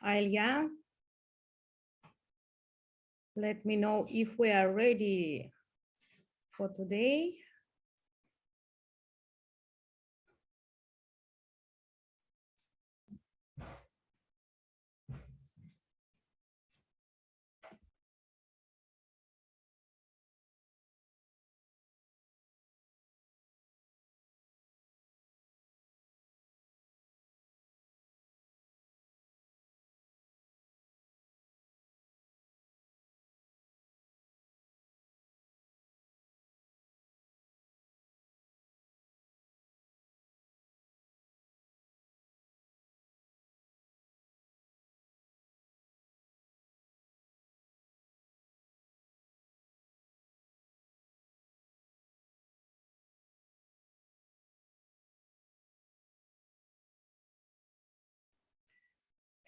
Alia, let me know if we are ready for today.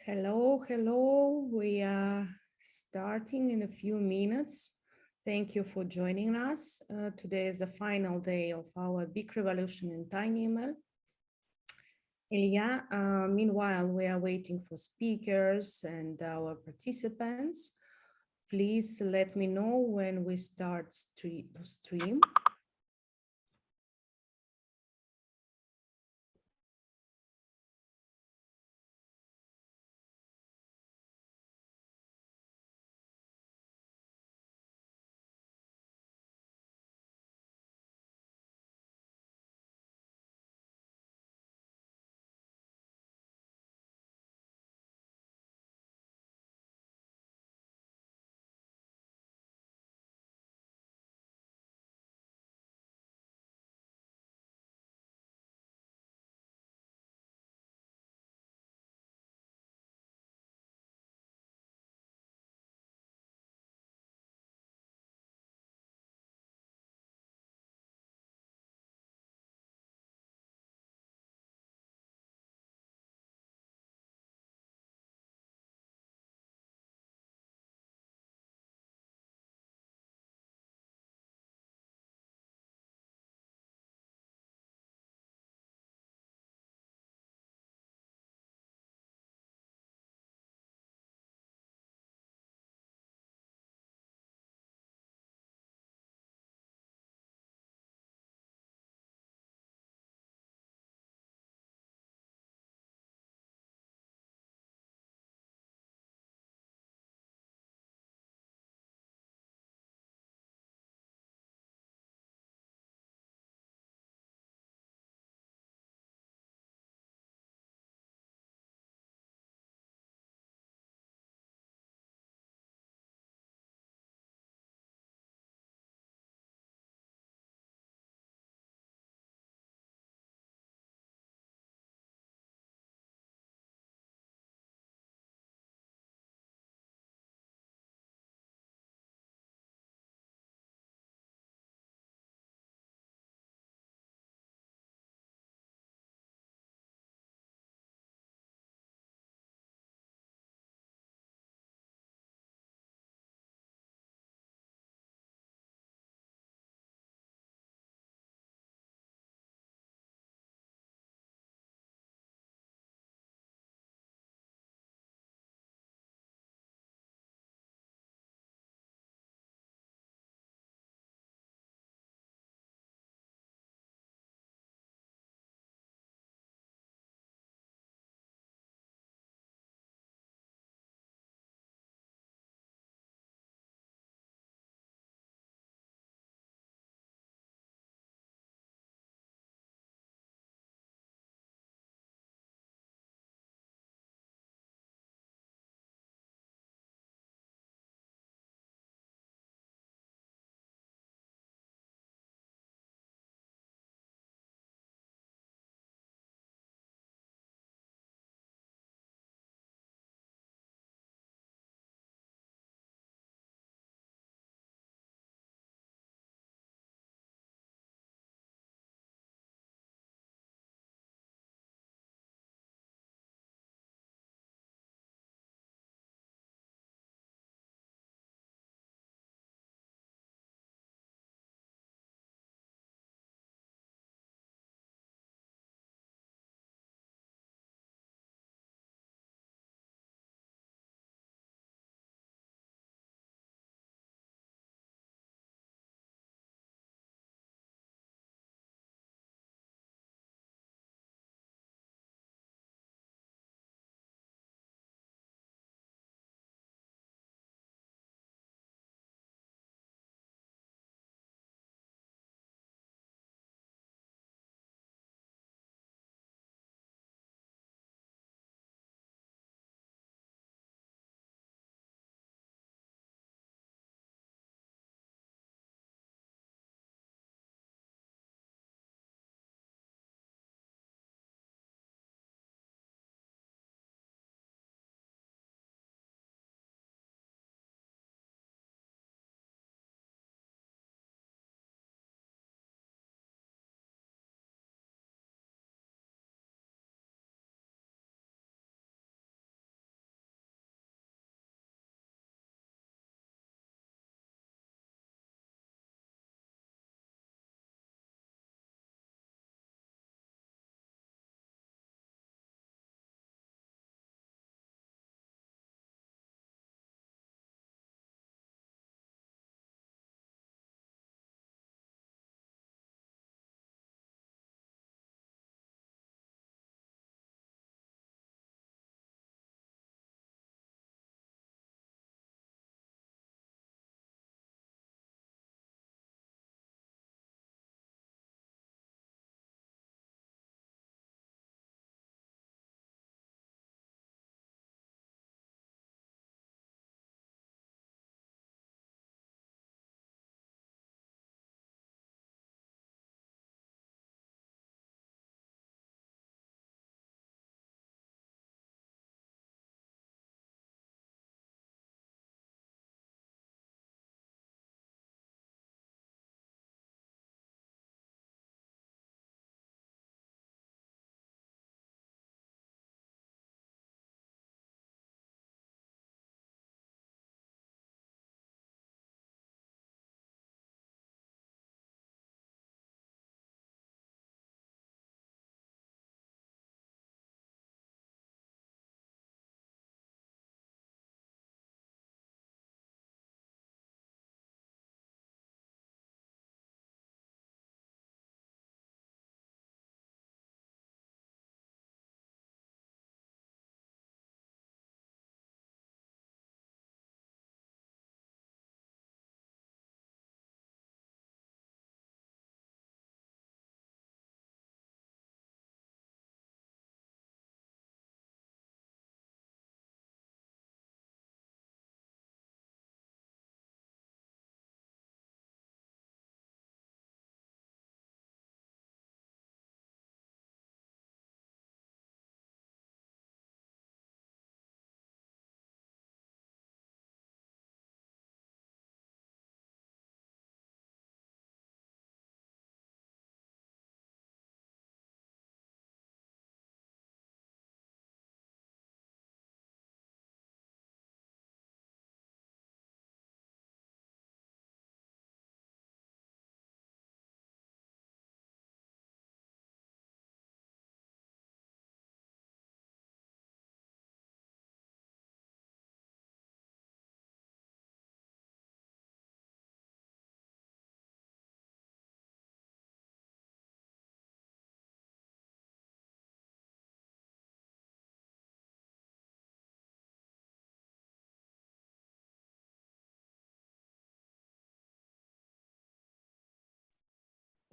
Hello, hello. We are starting in a few minutes. Thank you for joining us. Today is the final day of our big revolution in TinyML. Ilya, meanwhile, we are waiting for speakers and our participants. Please let me know when we start to stream.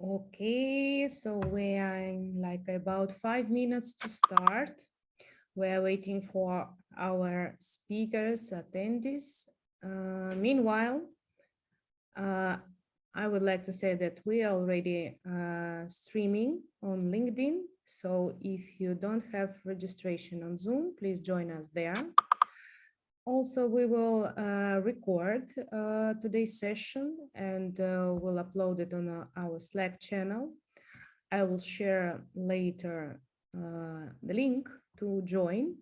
Okay, so we are in like about 5 minutes to start. We're waiting for our speakers, attendees. Meanwhile, I would like to say that we are already streaming on LinkedIn. So if you don't have registration on Zoom, please join us there. Also, we will record today's session and we'll upload it on our Slack channel. I will share later the link to join.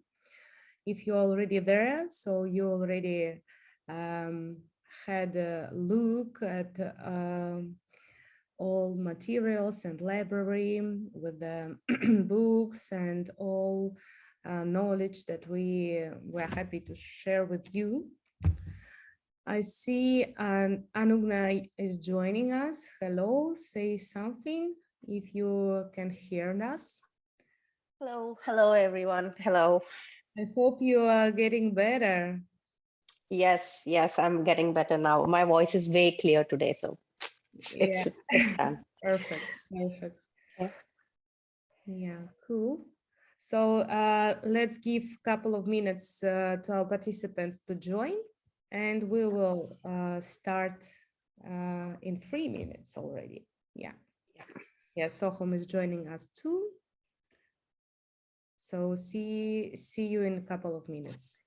If you're already there, so you already had a look at all materials and library with the books and all knowledge that we were happy to share with you. I see Anugna is joining us. Hello, say something if you can hear us. Hello everyone. Hello. I hope you are getting better. Yes, I'm getting better now. My voice is way clear today, so Yeah, it's done. perfect, perfect. Yeah. Yeah, cool. So let's give a couple of minutes to our participants to join, and we will start in 3 minutes already. Yeah, yeah. Sohom is joining us too. So see you in a couple of minutes.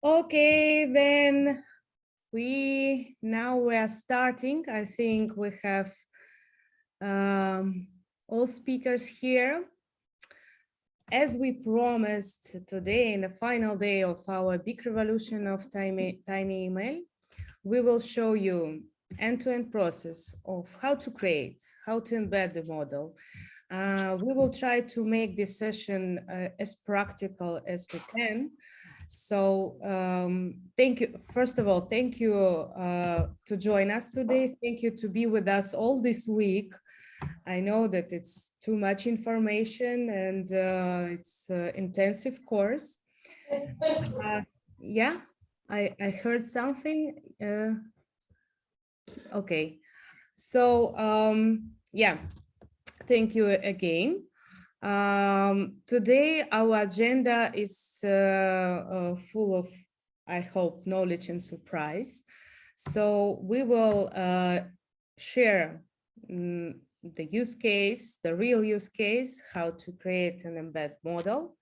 Okay, then we are starting. I think we have all speakers here. As we promised today, in the final day of our big revolution of TinyML, we will show you end-to-end process of how to create, how to embed the model. We will try to make this session as practical as we can. So thank you. First of all, thank you to join us today. Thank you to be with us all this week. I know that it's too much information and it's an intensive course. Yeah, I heard something. Okay, so yeah, thank you again. Today our agenda is full of, I hope, knowledge and surprise. So we will share the use case, the real use case, how to create an embed model.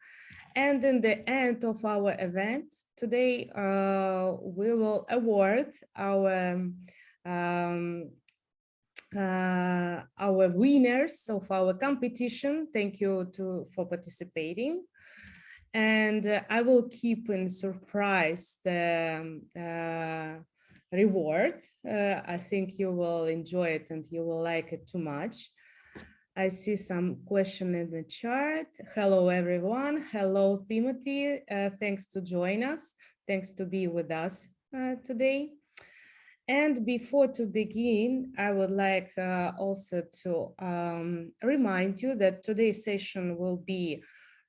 And in the end of our event today, we will award our winners of our competition. Thank you for participating. And I will keep in surprise the reward. I think you will enjoy it and you will like it too much. I see some question in the chat. Hello, everyone. Hello, Timothy. Thanks to join us. Thanks to be with us today. And before to begin, I would like also to remind you that today's session will be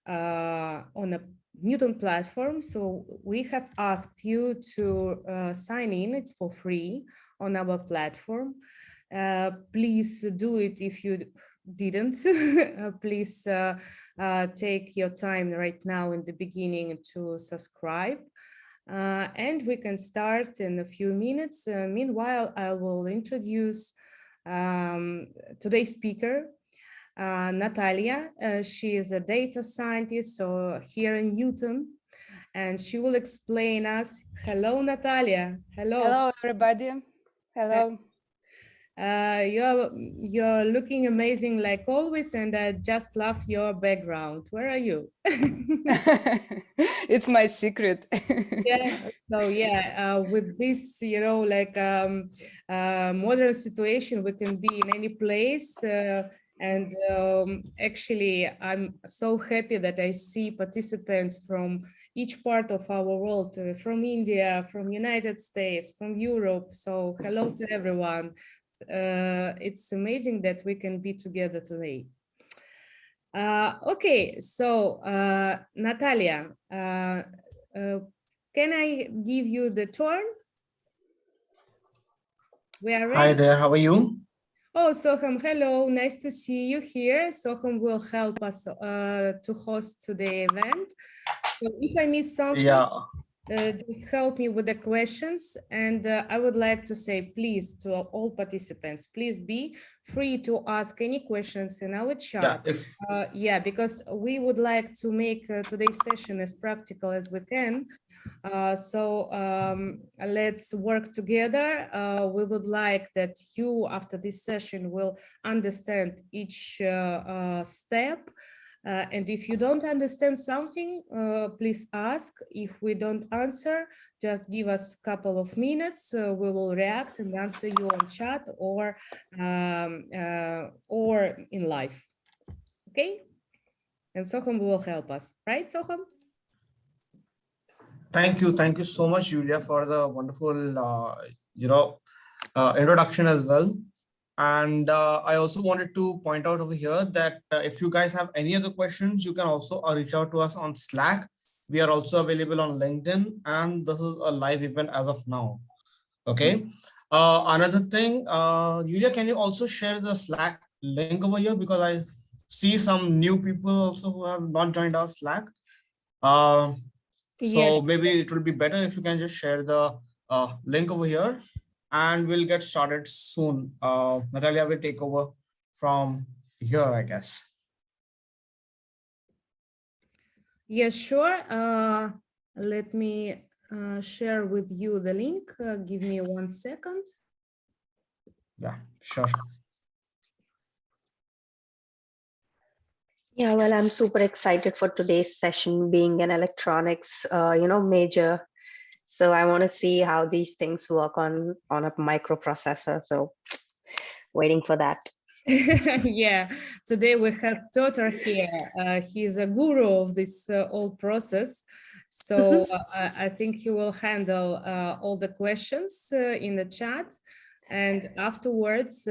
on a Newton platform. So we have asked you to sign in, it's for free on our platform. Please do it if you didn't. Please take your time right now in the beginning to subscribe. And we can start in a few minutes. Meanwhile, I will introduce today's speaker, Natalia. She is a data scientist so here in Newton, and she will explain us. Hello, Natalia. Hello. Hello, everybody. Hello. You're looking amazing like always, and I just love your background. Where are you? It's my secret. Yeah, so yeah, with this, like modern situation, we can be in any place. And actually, I'm so happy that I see participants from each part of our world, from India, from United States, from Europe. So hello to everyone. It's amazing that we can be together today. Okay, so Natalia, can I give you the turn? We are ready. Hi there, how are you? Oh, Soham, hello, nice to see you here. Soham will help us to host today's event. So if I miss something, just help me with the questions. And I would like to say, please, to all participants, please be free to ask any questions in our chat. Yeah, because we would like to make today's session as practical as we can. So let's work together. We would like that you, after this session, will understand each step. And if you don't understand something, please ask. If we don't answer, just give us a couple of minutes. We will react and answer you on chat or in live. Okay? And Soham will help us, right, Soham? Thank you so much, Julia, for the wonderful, introduction as well. And I also wanted to point out over here that if you guys have any other questions, you can also reach out to us on Slack. We are also available on LinkedIn, and this is a live event as of now. Okay. Another thing, Julia, can you also share the Slack link over here? Because I see some new people also who have not joined our Slack. So maybe it will be better if you can just share the link over here, and we'll get started soon. Natalia will take over from here, I guess. Yes, sure. Let me share with you the link. Give me 1 second. Yeah, sure. Yeah, well, I'm super excited for today's session, being an electronics, major. So I want to see how these things work on a microprocessor. So waiting for that. Yeah, today we have Piotr here. He's a guru of this whole process. So I think he will handle all the questions in the chat. And afterwards,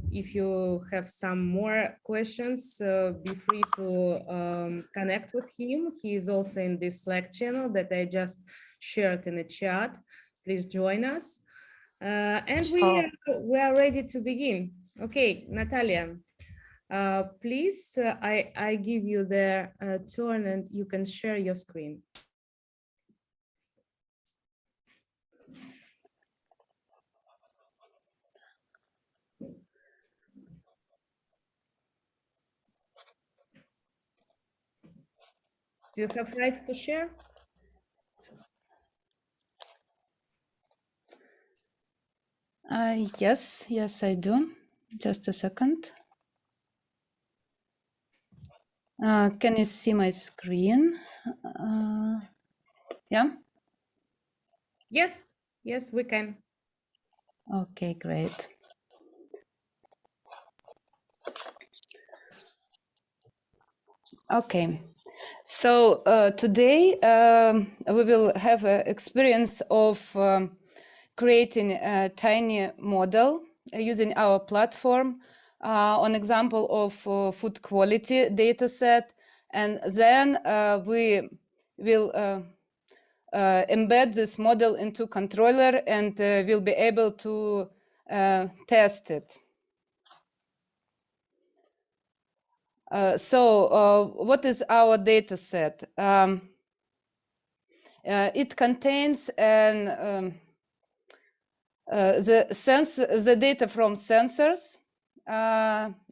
if you have some more questions, be free to connect with him. He is also in this Slack channel that I just shared in the chat. Please join us. And we are ready to begin. Okay, Natalia, please, I give you the turn and you can share your screen. Do you have rights to share? Yes, I do. Just a second. Can you see my screen? Yeah? Yes, yes, we can. Okay, great. Okay, so today we will have an experience of creating a tiny model using our platform on example of food quality data set, and then we will embed this model into controller and we'll be able to test it. So what is our data set? It contains the data from sensors.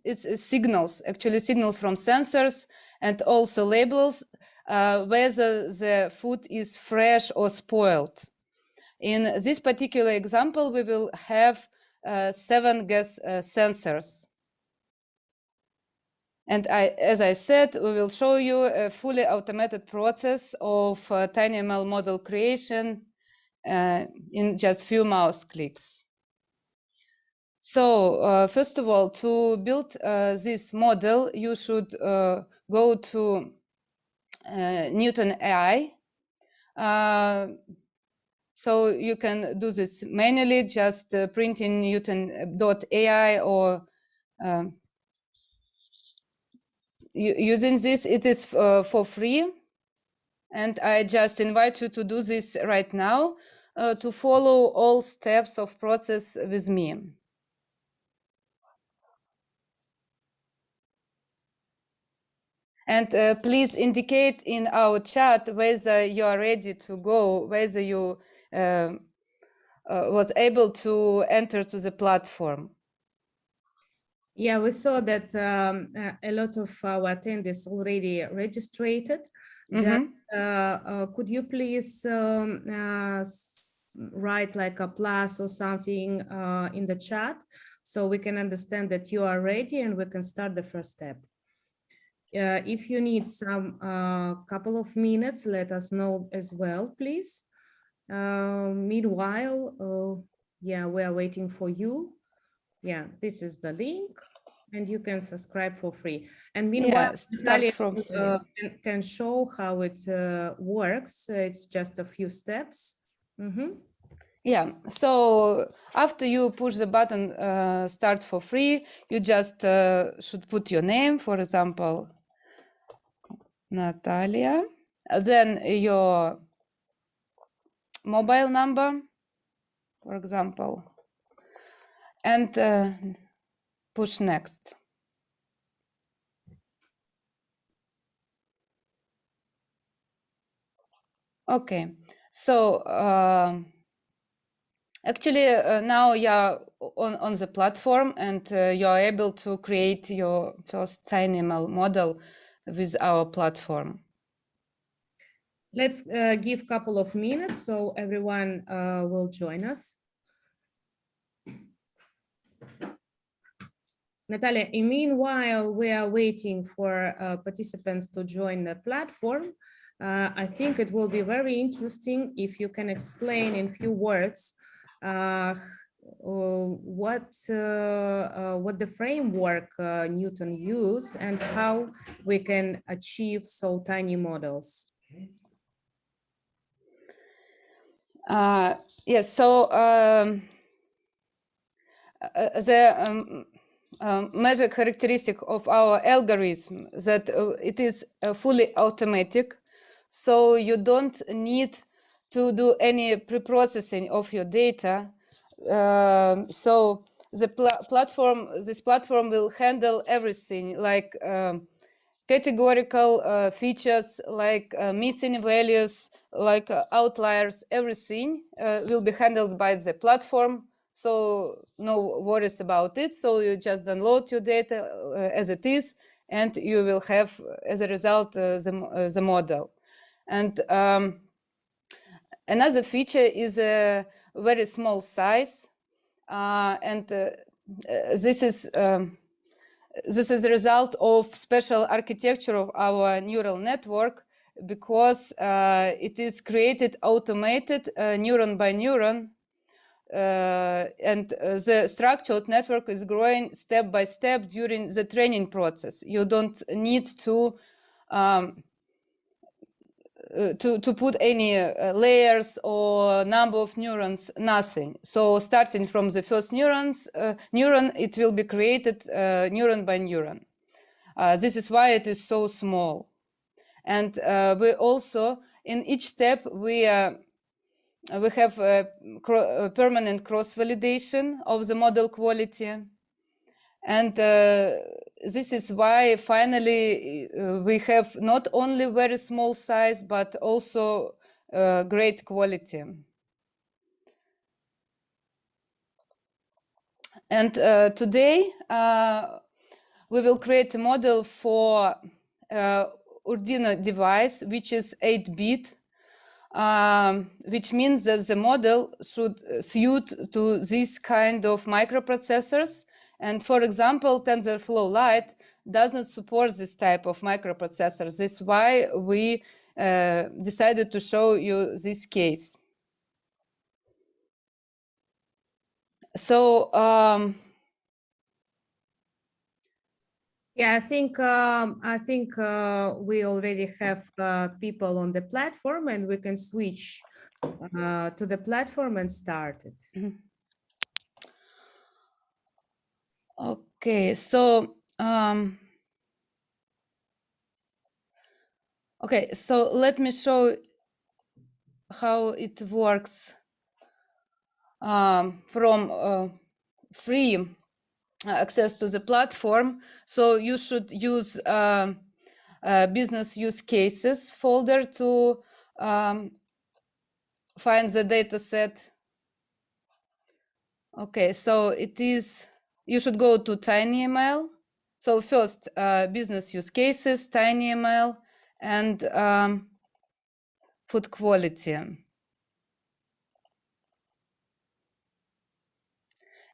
It's signals, actually signals from sensors, and also labels whether the food is fresh or spoiled. In this particular example, we will have 7 gas sensors. And as I said, we will show you a fully automated process of TinyML model creation in just few mouse clicks. So first of all, to build this model, you should go to Newton AI. So you can do this manually, just printing newton.ai or using this. It is for free. And I just invite you to do this right now to follow all steps of process with me. And please indicate in our chat whether you are ready to go, whether you was able to enter to the platform. Yeah, we saw that a lot of our attendees already registered. Just, could you please write like a plus or something in the chat so we can understand that you are ready and we can start the first step. If you need some couple of minutes, let us know as well, please. Meanwhile, yeah, we are waiting for you. Yeah, this is the link and you can subscribe for free. And meanwhile, Natalia can show how it works. It's just a few steps. Yeah, so after you push the button start for free, you just should put your name, for example, Natalia, then your mobile number, for example, and push next. Okay, so actually now you're on the platform and you're able to create your first TinyML model with our platform. Let's give a couple of minutes so everyone will join us. Natalia, meanwhile, we are waiting for participants to join the platform. I think it will be very interesting if you can explain in few words what the framework Newton used and how we can achieve so tiny models. Yes, so the major characteristic of our algorithm that it is fully automatic, so you don't need to do any pre-processing of your data. So the this platform will handle everything, like categorical features, like missing values, like outliers. Everything will be handled by the platform, so no worries about it. So you just download your data as it is, and you will have, as a result, the model. And another feature is a very small size, and this is the result of special architecture of our neural network, because it is created automated neuron by neuron, and the structured network is growing step by step during the training process. You don't need to put any layers or number of neurons, nothing. So starting from the first neuron, it will be created neuron by neuron. This is why it is so small. And we also, in each step, we have a permanent cross-validation of the model quality. And this is why finally we have not only very small size, but also great quality. And today we will create a model for Arduino device, which is 8-bit, which means that the model should suit to this kind of microprocessors. And for example, TensorFlow Lite doesn't support this type of microprocessors. This is why we decided to show you this case. So yeah, I think we already have people on the platform, and we can switch to the platform and start it. Okay, so okay, so let me show how it works from free access to the platform. So you should use business use cases folder to find the data set. Okay, so it is, you should go to TinyML. So first, business use cases, TinyML, and food quality.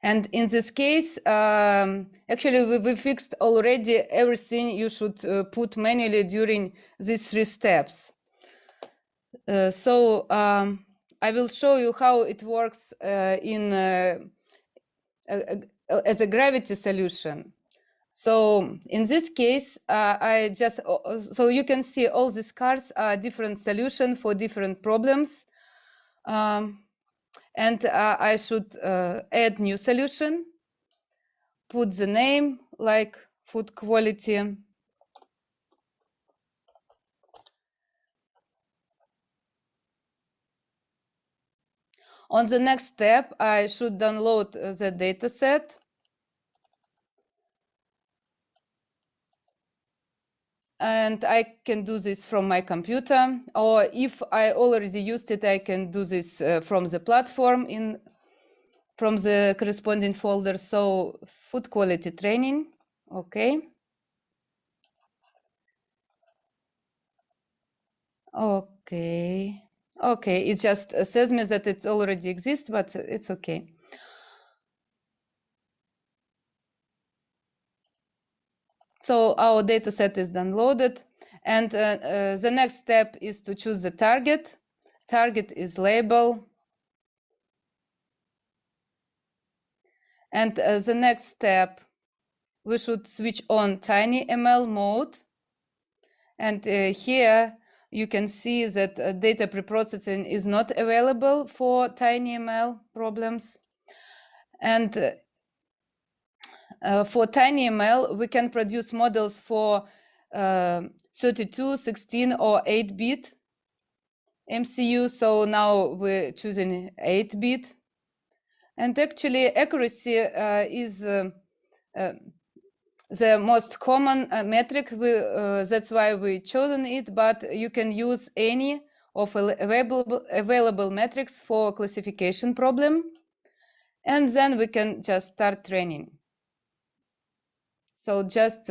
And in this case, actually, we fixed already everything you should put manually during these 3 steps. So I will show you how it works as a gravity solution. So in this case, so you can see all these cards are different solutions for different problems. And I should add new solution, put the name like food quality. On the next step, I should download the data set. And I can do this from my computer, or if I already used it, I can do this from the platform from the corresponding folder. So food quality training, okay. Okay, it just says me that it already exists, but it's okay. So our data set is downloaded, and the next step is to choose the target. Target is label. And the next step, we should switch on TinyML mode. And here you can see that data preprocessing is not available for TinyML problems. And for TinyML, we can produce models for 32, 16, or 8-bit MCU. So now we're choosing 8-bit. And actually, accuracy is the most common metric. That's why we chosen it, but you can use any of available metrics for classification problem. And then we can just start training. So just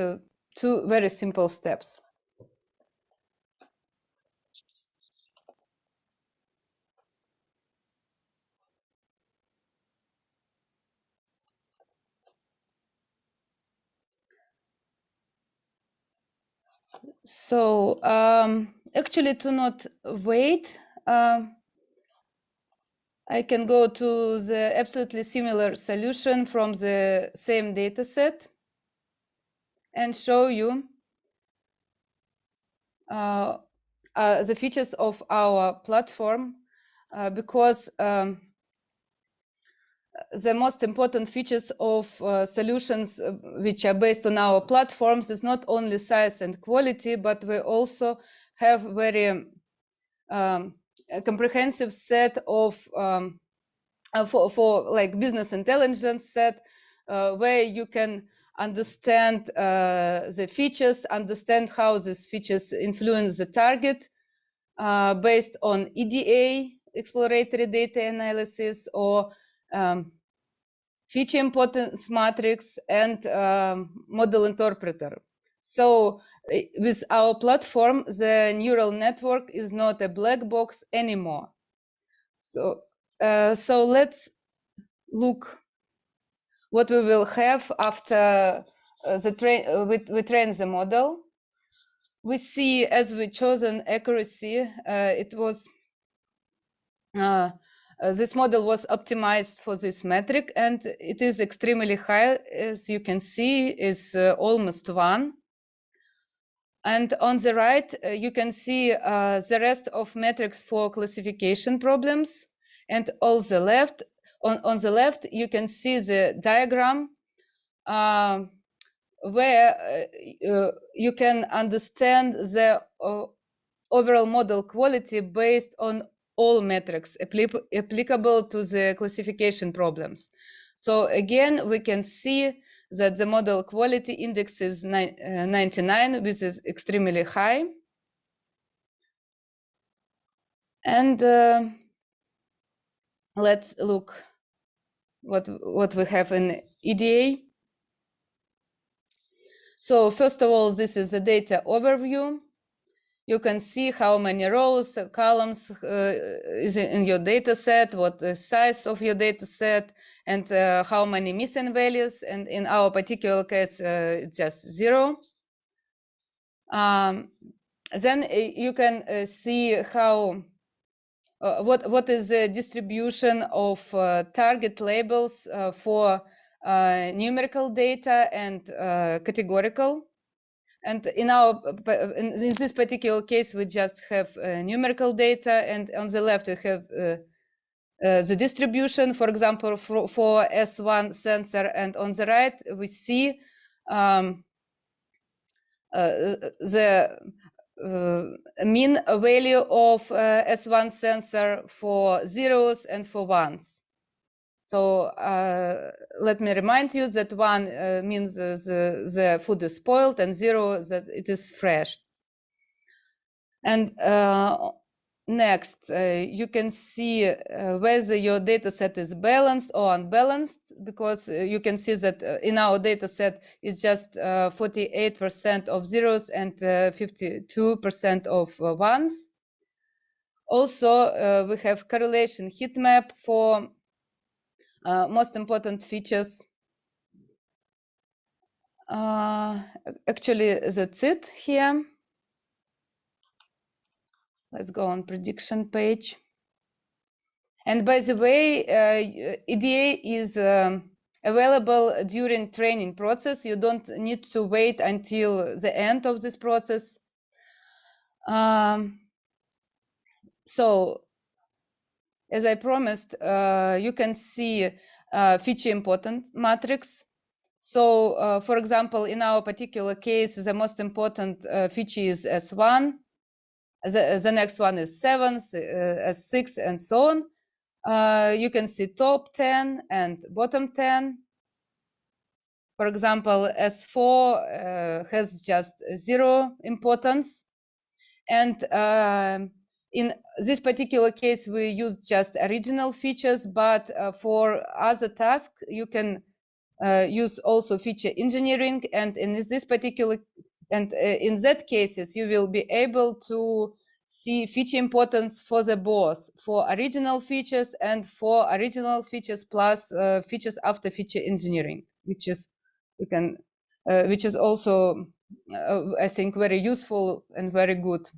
2 very simple steps. So actually, to not wait, I can go to the absolutely similar solution from the same data set and show you the features of our platform, because the most important features of solutions which are based on our platforms is not only size and quality, but we also have very a comprehensive set of for like business intelligence set, where you can understand the features, understand how these features influence the target based on EDA, exploratory data analysis, or feature importance matrix, and model interpreter. So with our platform, the neural network is not a black box anymore. So let's look what we will have after we train the model. We see, as we chosen accuracy, it was this model was optimized for this metric, and it is extremely high. As you can see, is almost 1. And on the right, you can see the rest of metrics for classification problems. And on the left, you can see the diagram where you can understand the overall model quality based on all metrics applicable to the classification problems. So again, we can see that the model quality index is 99, which is extremely high. And let's look what we have in EDA. So first of all, this is the data overview. You can see how many rows, columns is in your data set, what the size of your data set, and how many missing values. And in our particular case, just 0. Then you can see how what is the distribution of target labels for numerical data and categorical. And in this particular case, we just have numerical data, and on the left we have the distribution, for example, for S1 sensor, and on the right we see the mean value of S1 sensor for zeros and for ones. So let me remind you that 1 means the food is spoiled, and 0 that it is fresh. And next, you can see whether your data set is balanced or unbalanced, because you can see that in our data set it's just 48% of zeros and 52% of ones. Also, we have correlation heat map for most important features. Actually, that's it here. Let's go on prediction page. And by the way, EDA is available during training process. You don't need to wait until the end of this process. So, as I promised, you can see feature important matrix. So, for example, in our particular case, the most important feature is S1. The next one is 7, S6, and so on. You can see top 10 and bottom 10. For example, S4 has just 0 importance. And in this particular case, we use just original features, but for other tasks, you can use also feature engineering. And in this particular, and in that cases, you will be able to see feature importance for the both, for original features and for original features plus features after feature engineering, which is which is also I think very useful and very good.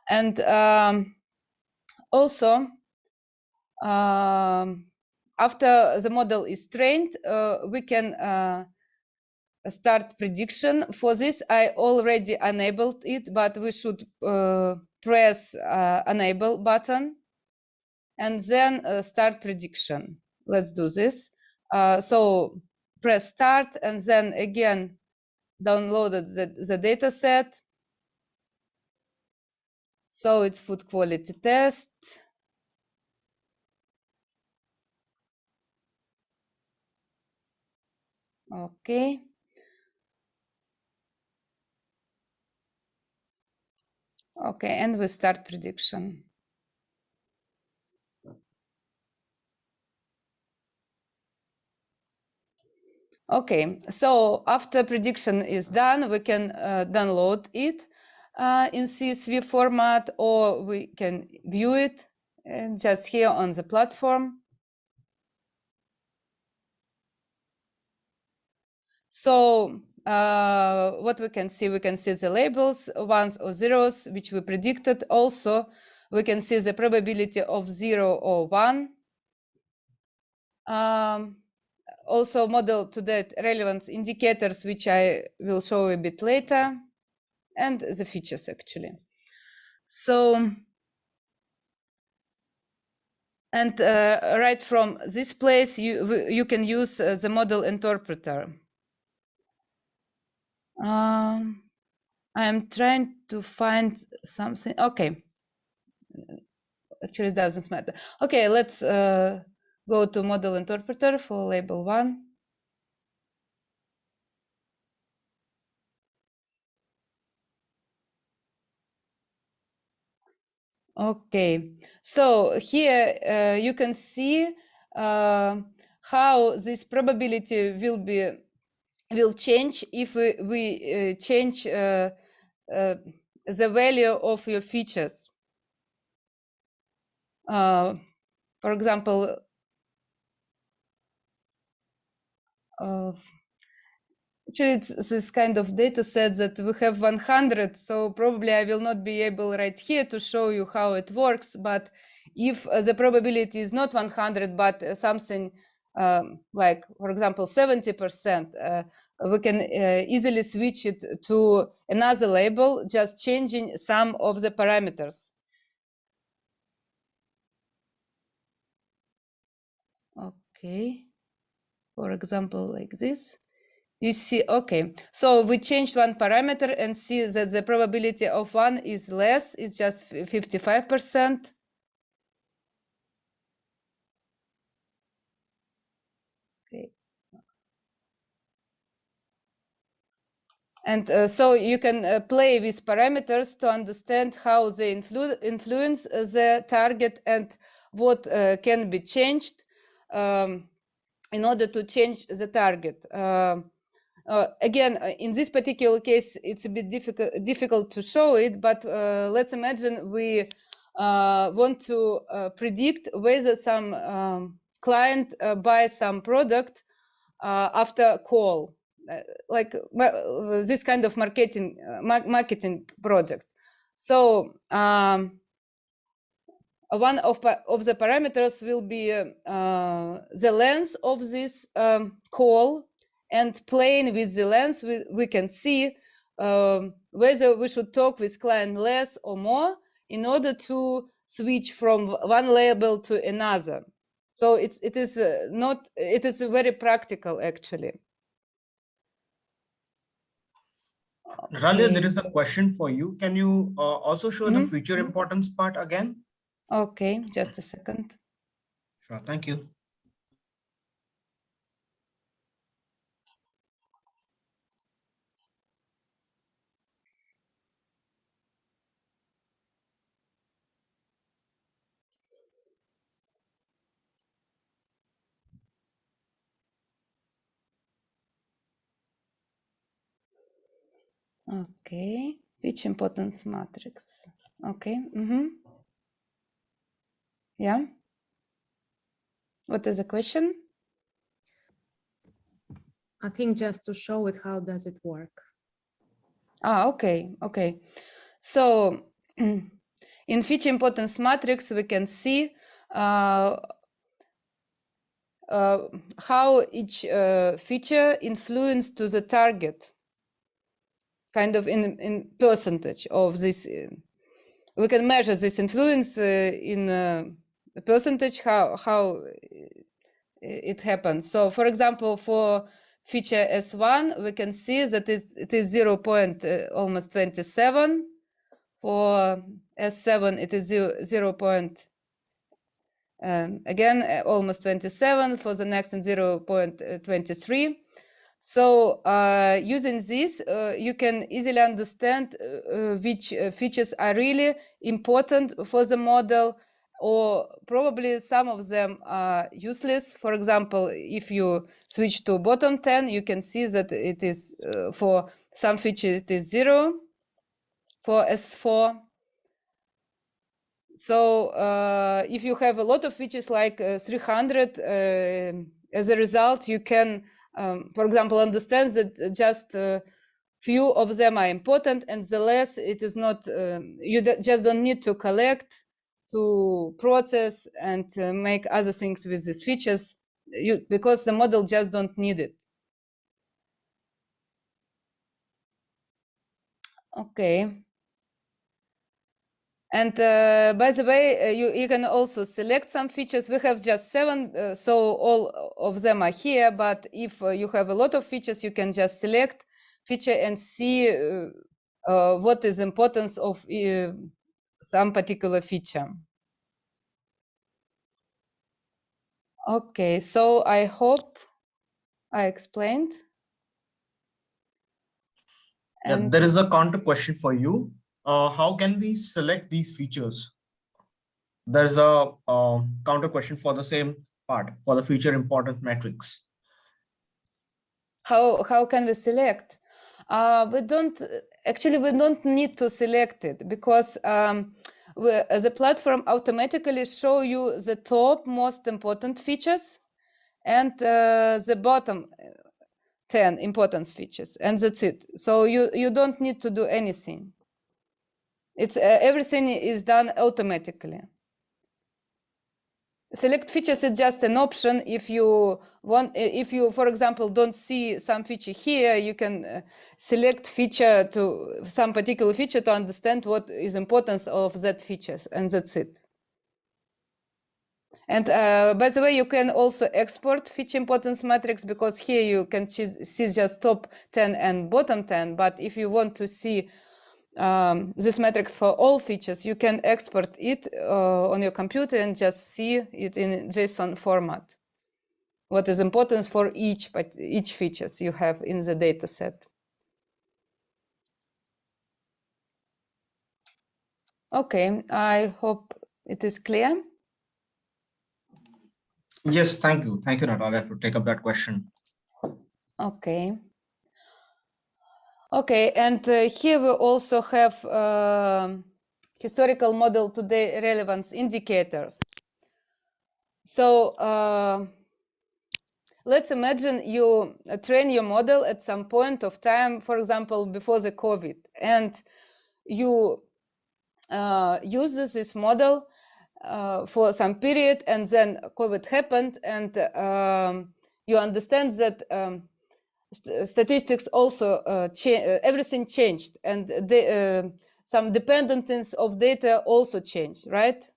And also, after the model is trained, we can start prediction. For this, I already enabled it, but we should press enable button and then start prediction. Let's do this. So press start and then again downloaded the data set. So it's food quality test. Okay. Okay, and we start prediction. Okay, so after prediction is done, we can download it in CSV format, or we can view it just here on the platform. So what we can see the labels, ones or zeros, which we predicted. Also, we can see the probability of 0 or 1. Also model to that relevance indicators, which I will show a bit later, and the features actually. So, and right from this place, you can use the model interpreter. I'm trying to find something. Okay, actually it doesn't matter. Okay, let's go to model interpreter for label 1. Okay, so here you can see how this probability will change if we change the value of your features. For example, actually, it's this kind of data set that we have 100, so probably I will not be able right here to show you how it works. But if the probability is not 100, but something like, for example, 70%, we can easily switch it to another label, just changing some of the parameters. Okay, for example, like this. You see, okay, so we changed one parameter and see that the probability of 1 is less, it's just 55%. Okay. And so you can play with parameters to understand how they influence the target and what can be changed in order to change the target. Again, in this particular case, it's a bit difficult to show it, but let's imagine we want to predict whether some client buys some product after call, like this kind of marketing projects. So one of the parameters will be the length of this call. And playing with the length, we can see whether we should talk with client less or more in order to switch from one label to another. So it is very practical actually. Ralia, Okay. there is a question for you. Can you also show the Mhm. feature importance part again? Okay, just a second. Sure, thank you. Okay, which importance matrix? Okay. Yeah. What is the question? I think just to show it, how does it work? Okay. So in feature importance matrix, we can see how each feature influence to the target, kind of in percentage of this. We can measure this influence in percentage, how it happens. So for example, for feature S1, we can see that it is 0.27. For S7, it is 0. Again, almost 27. For the next, and 0.23. So using this, you can easily understand which features are really important for the model, or probably some of them are useless. For example, if you switch to bottom 10, you can see that it is for some features it is 0 for S4. So if you have a lot of features like 300, as a result, you can, for example, understand that just few of them are important, and the less it is not, you just don't need to collect, to process, and make other things with these features, because the model just don't need it. Okay. And by the way, you can also select some features. We have just 7, so all of them are here. But if you have a lot of features, you can just select feature and see what is the importance of some particular feature. Okay, so I hope I explained. Yeah, there is a counter question for you. How can we select these features? There's a counter question for the same part, for the feature important metrics. How can we select? We don't need to select it, because the platform automatically show you the top most important features and the bottom 10 importance features, and that's it. So you don't need to do anything. It's everything is done automatically. Select features is just an option. If you want, if you, for example, don't see some feature here, you can select feature to some particular feature to understand what is importance of that features, and that's it. And by the way, you can also export feature importance matrix, because here you can see just top 10 and bottom 10. But if you want to see this matrix for all features, you can export it on your computer and just see it in JSON format. What is important for each features you have in the data set. Okay, I hope it is clear. Yes, thank you. Thank you, Natalia, for take up that question. Okay. Okay, and here we also have historical model today relevance indicators. So let's imagine you train your model at some point of time, for example, before the COVID, and you use this model for some period, and then COVID happened, and you understand that statistics also everything changed, and some dependencies of data also changed, right?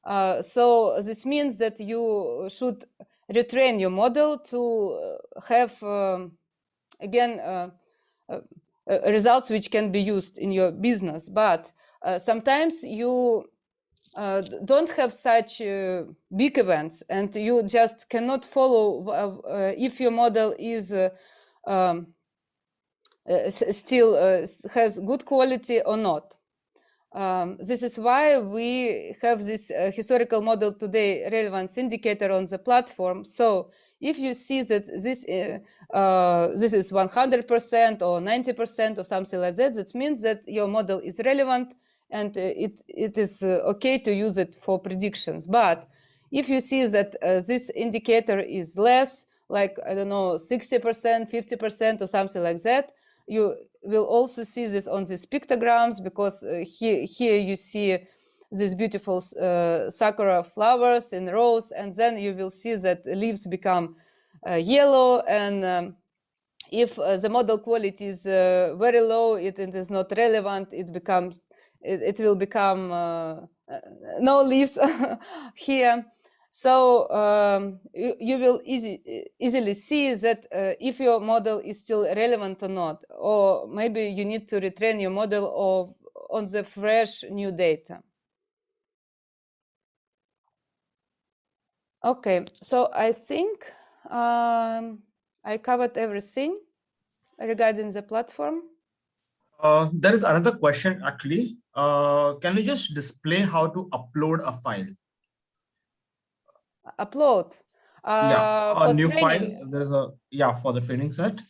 So this means that you should retrain your model to have, again, results which can be used in your business. But sometimes you don't have such big events, and you just cannot follow if your model is still has good quality or not. This is why we have this historical model today relevance indicator on the platform. So if you see that this is 100% or 90% or something like that, that means that your model is relevant and it is okay to use it for predictions. But if you see that this indicator is less, like, I don't know, 60%, 50% or something like that, you will also see this on these pictograms, because here you see these beautiful sakura flowers in rows, and then you will see that leaves become yellow, and if the model quality is very low, it is not relevant, it will become no leaves here. So you will easily see that if your model is still relevant or not, or maybe you need to retrain your model on the fresh new data. Okay, so I think I covered everything regarding the platform. There is another question actually. Can you just display how to upload a file? Upload Yeah, a for new training. file. There's a for the training set.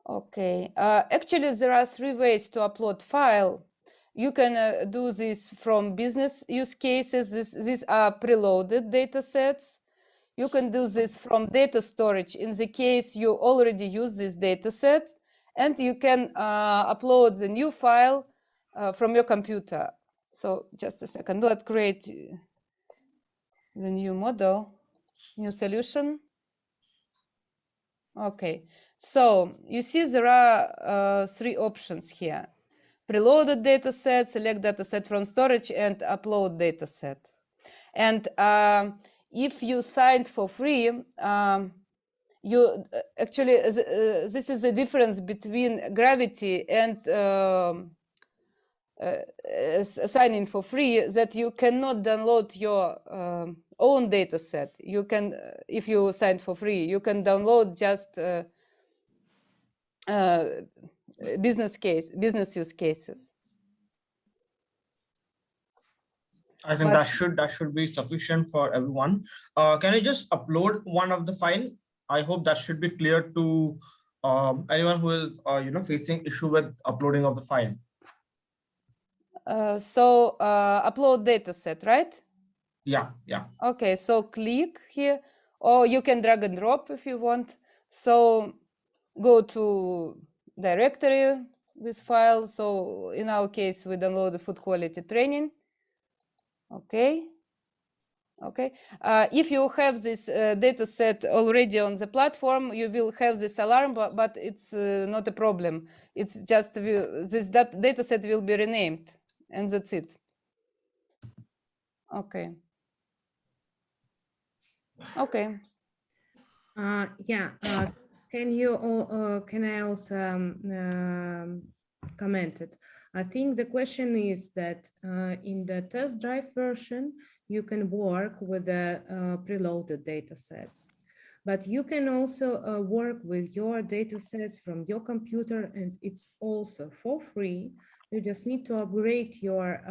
Okay. Actually, there are 3 ways to upload file. You can do this from business use cases. These are preloaded data sets. You can do this from data storage in the case you already use this data set, and you can upload the new file from your computer. So just a second, let's create the new model, new solution. Okay, so you see there are 3 options here: preloaded dataset, select dataset from storage, and upload dataset. And if you signed for free, you actually this is the difference between Gravity and signing for free, that you cannot download your own data set. You can, if you sign for free, you can download just business use cases. I think that should be sufficient for everyone. Can you just upload one of the file? I hope that should be clear to anyone who is facing issue with uploading of the file. So upload dataset, right? Yeah. Okay, so click here, or you can drag and drop if you want. So go to directory with file. So in our case, we download the food quality training. Okay. If you have this data set already on the platform, you will have this alarm, but it's not a problem. It's just this data set will be renamed, and that's it. Okay. Can I also comment it? I think the question is that in the test drive version, you can work with the preloaded data sets, but you can also work with your data sets from your computer, and it's also for free. You just need to upgrade your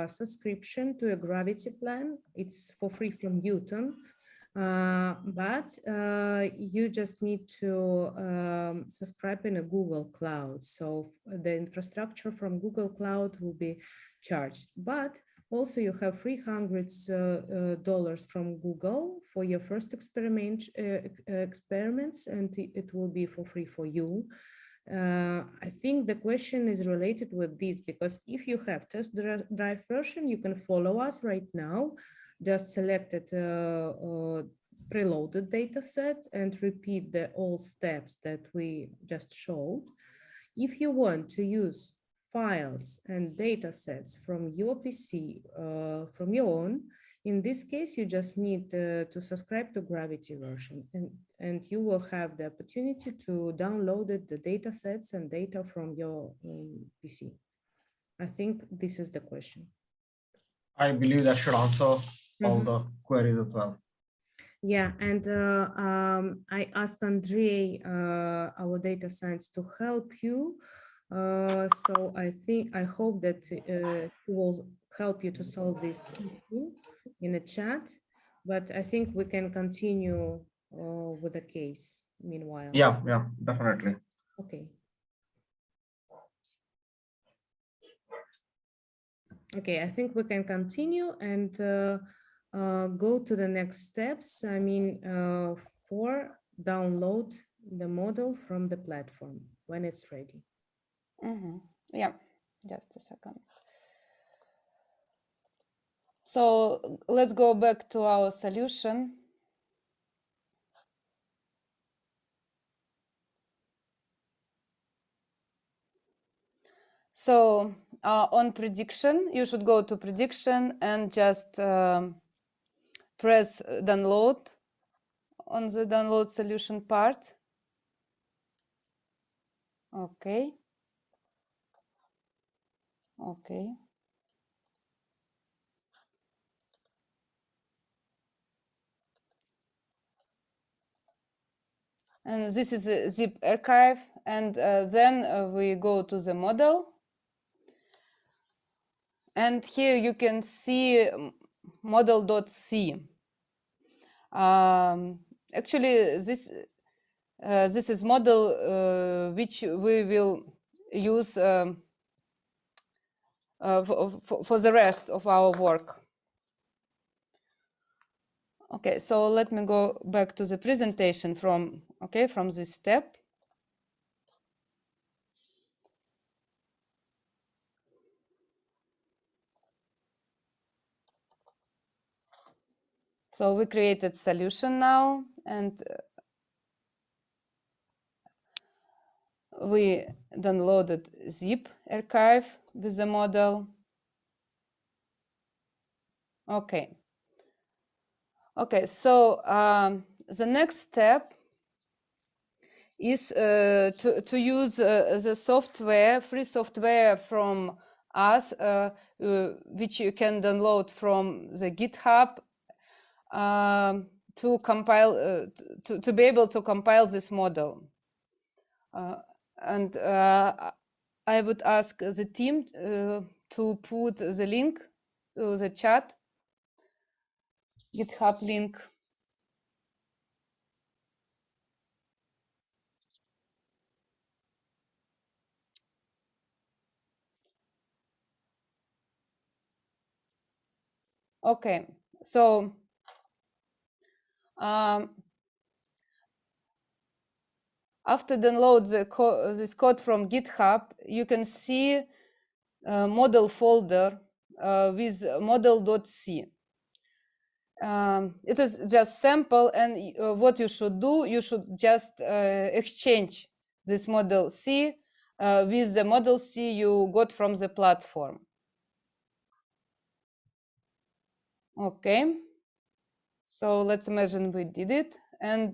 subscription to a Gravity plan. It's for free from Newton. But you just need to subscribe in a Google Cloud. So the infrastructure from Google Cloud will be charged. But also you have $300 from Google for your first experiments, and it will be for free for you. I think the question is related with this, because if you have test drive version, you can follow us right now. Just select it preloaded data set and repeat all steps that we just showed. If you want to use files and data sets from your PC, from your own, in this case, you just need to subscribe to Gravity version, and you will have the opportunity to download the data sets and data from your PC. I think this is the question. I believe that should answer all the queries as well. Yeah, and I asked Andrei, our data science, to help you. So I hope that he will help you to solve this issue in a chat, but I think we can continue with the case meanwhile. Yeah, definitely. Okay. Okay, I think we can continue and go to the next steps. I mean, for download the model from the platform when it's ready. Yeah, just a second. So let's go back to our solution. So on prediction, you should go to prediction and just press download on the download solution part. Okay. Okay. And this is a zip archive. And then we go to the model. And here you can see model.c. Actually, this is model which we will use for the rest of our work. Okay, so let me go back to the presentation from this step. So we created solution now, and we downloaded zip archive with the model. Okay. Okay, so the next step is to use the software, free software from us, which you can download from the GitHub to compile, to be able to compile this model. And I would ask the team to put the link to the chat, GitHub link. Okay, so after download this code from GitHub, you can see model folder with model.c. It is just sample, and what you should do, you should just exchange this model C with the model C you got from the platform. Okay, so let's imagine we did it, and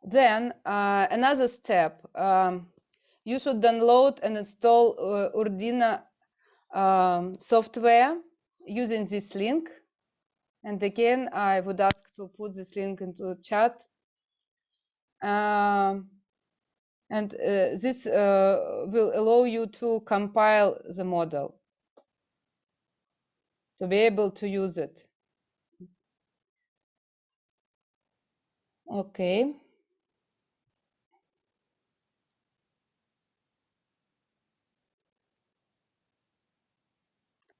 then another step, you should download and install Urdina software using this link. And again, I would ask to put this link into the chat. And this will allow you to compile the model, to be able to use it. Okay.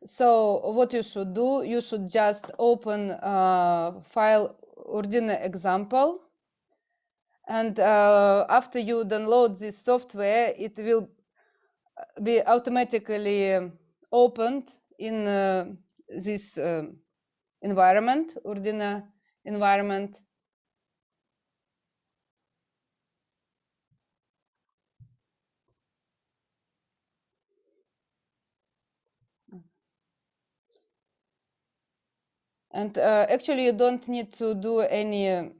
So what you should do, you should just open file Urdina example. And after you download this software, it will be automatically opened in this environment, Urdina environment. And actually, you don't need to do any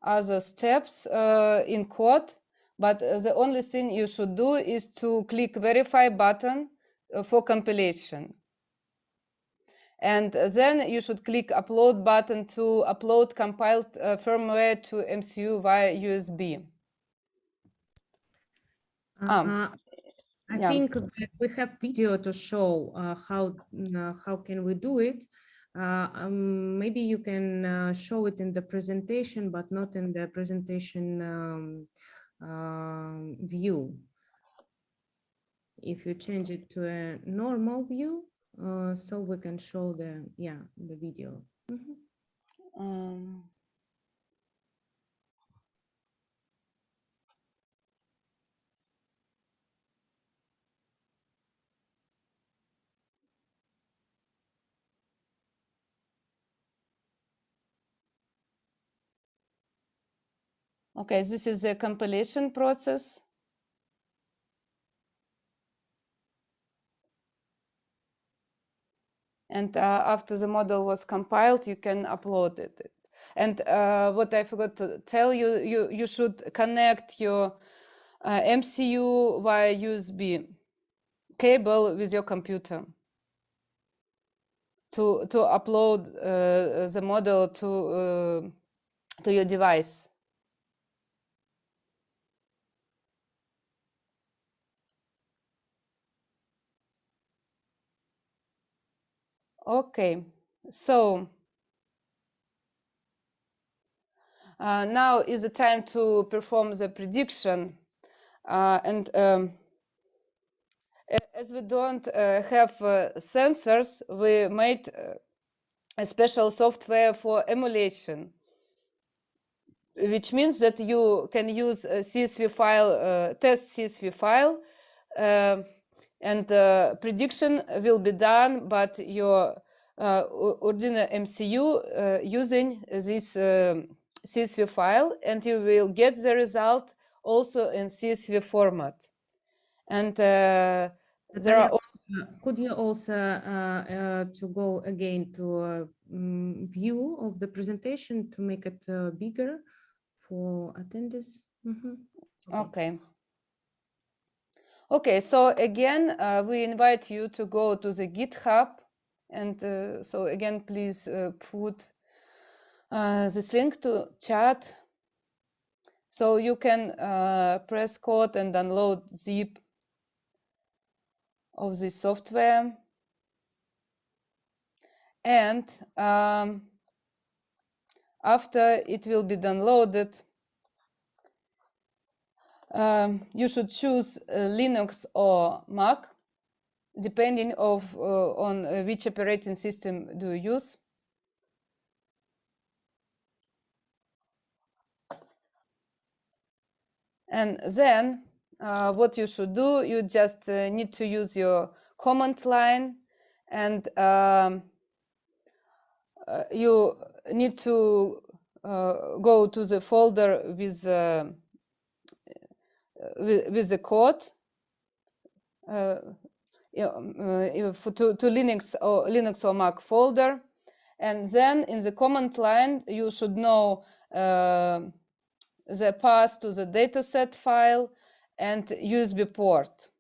other steps in code, but the only thing you should do is to click verify button for compilation. And then you should click upload button to upload compiled firmware to MCU via USB. I think that we have video to show how can we do it. Maybe you can show it in the presentation, but not in the presentation view. If you change it to a normal view, so we can show the video. Okay, this is the compilation process. And after the model was compiled, you can upload it. And what I forgot to tell you, you should connect your MCU via USB cable with your computer to upload the model to your device. Okay, so now is the time to perform the prediction. And as we don't have sensors, we made a special software for emulation, which means that you can use a CSV file, test CSV file, and prediction will be done, but your Arduino MCU using this CSV file, and you will get the result also in CSV format. And there are could you also to go again to a view of the presentation to make it bigger for attendees? Okay. Okay, so again, we invite you to go to the GitHub. And so again, please put this link to chat. So you can press code and download zip of this software. And after it will be downloaded, you should choose Linux or Mac, depending on which operating system do you use. And then what you should do, you just need to use your command line, and you need to go to the folder with the code to Linux or Mac folder, and then in the command line you should know the path to the dataset file and USB port.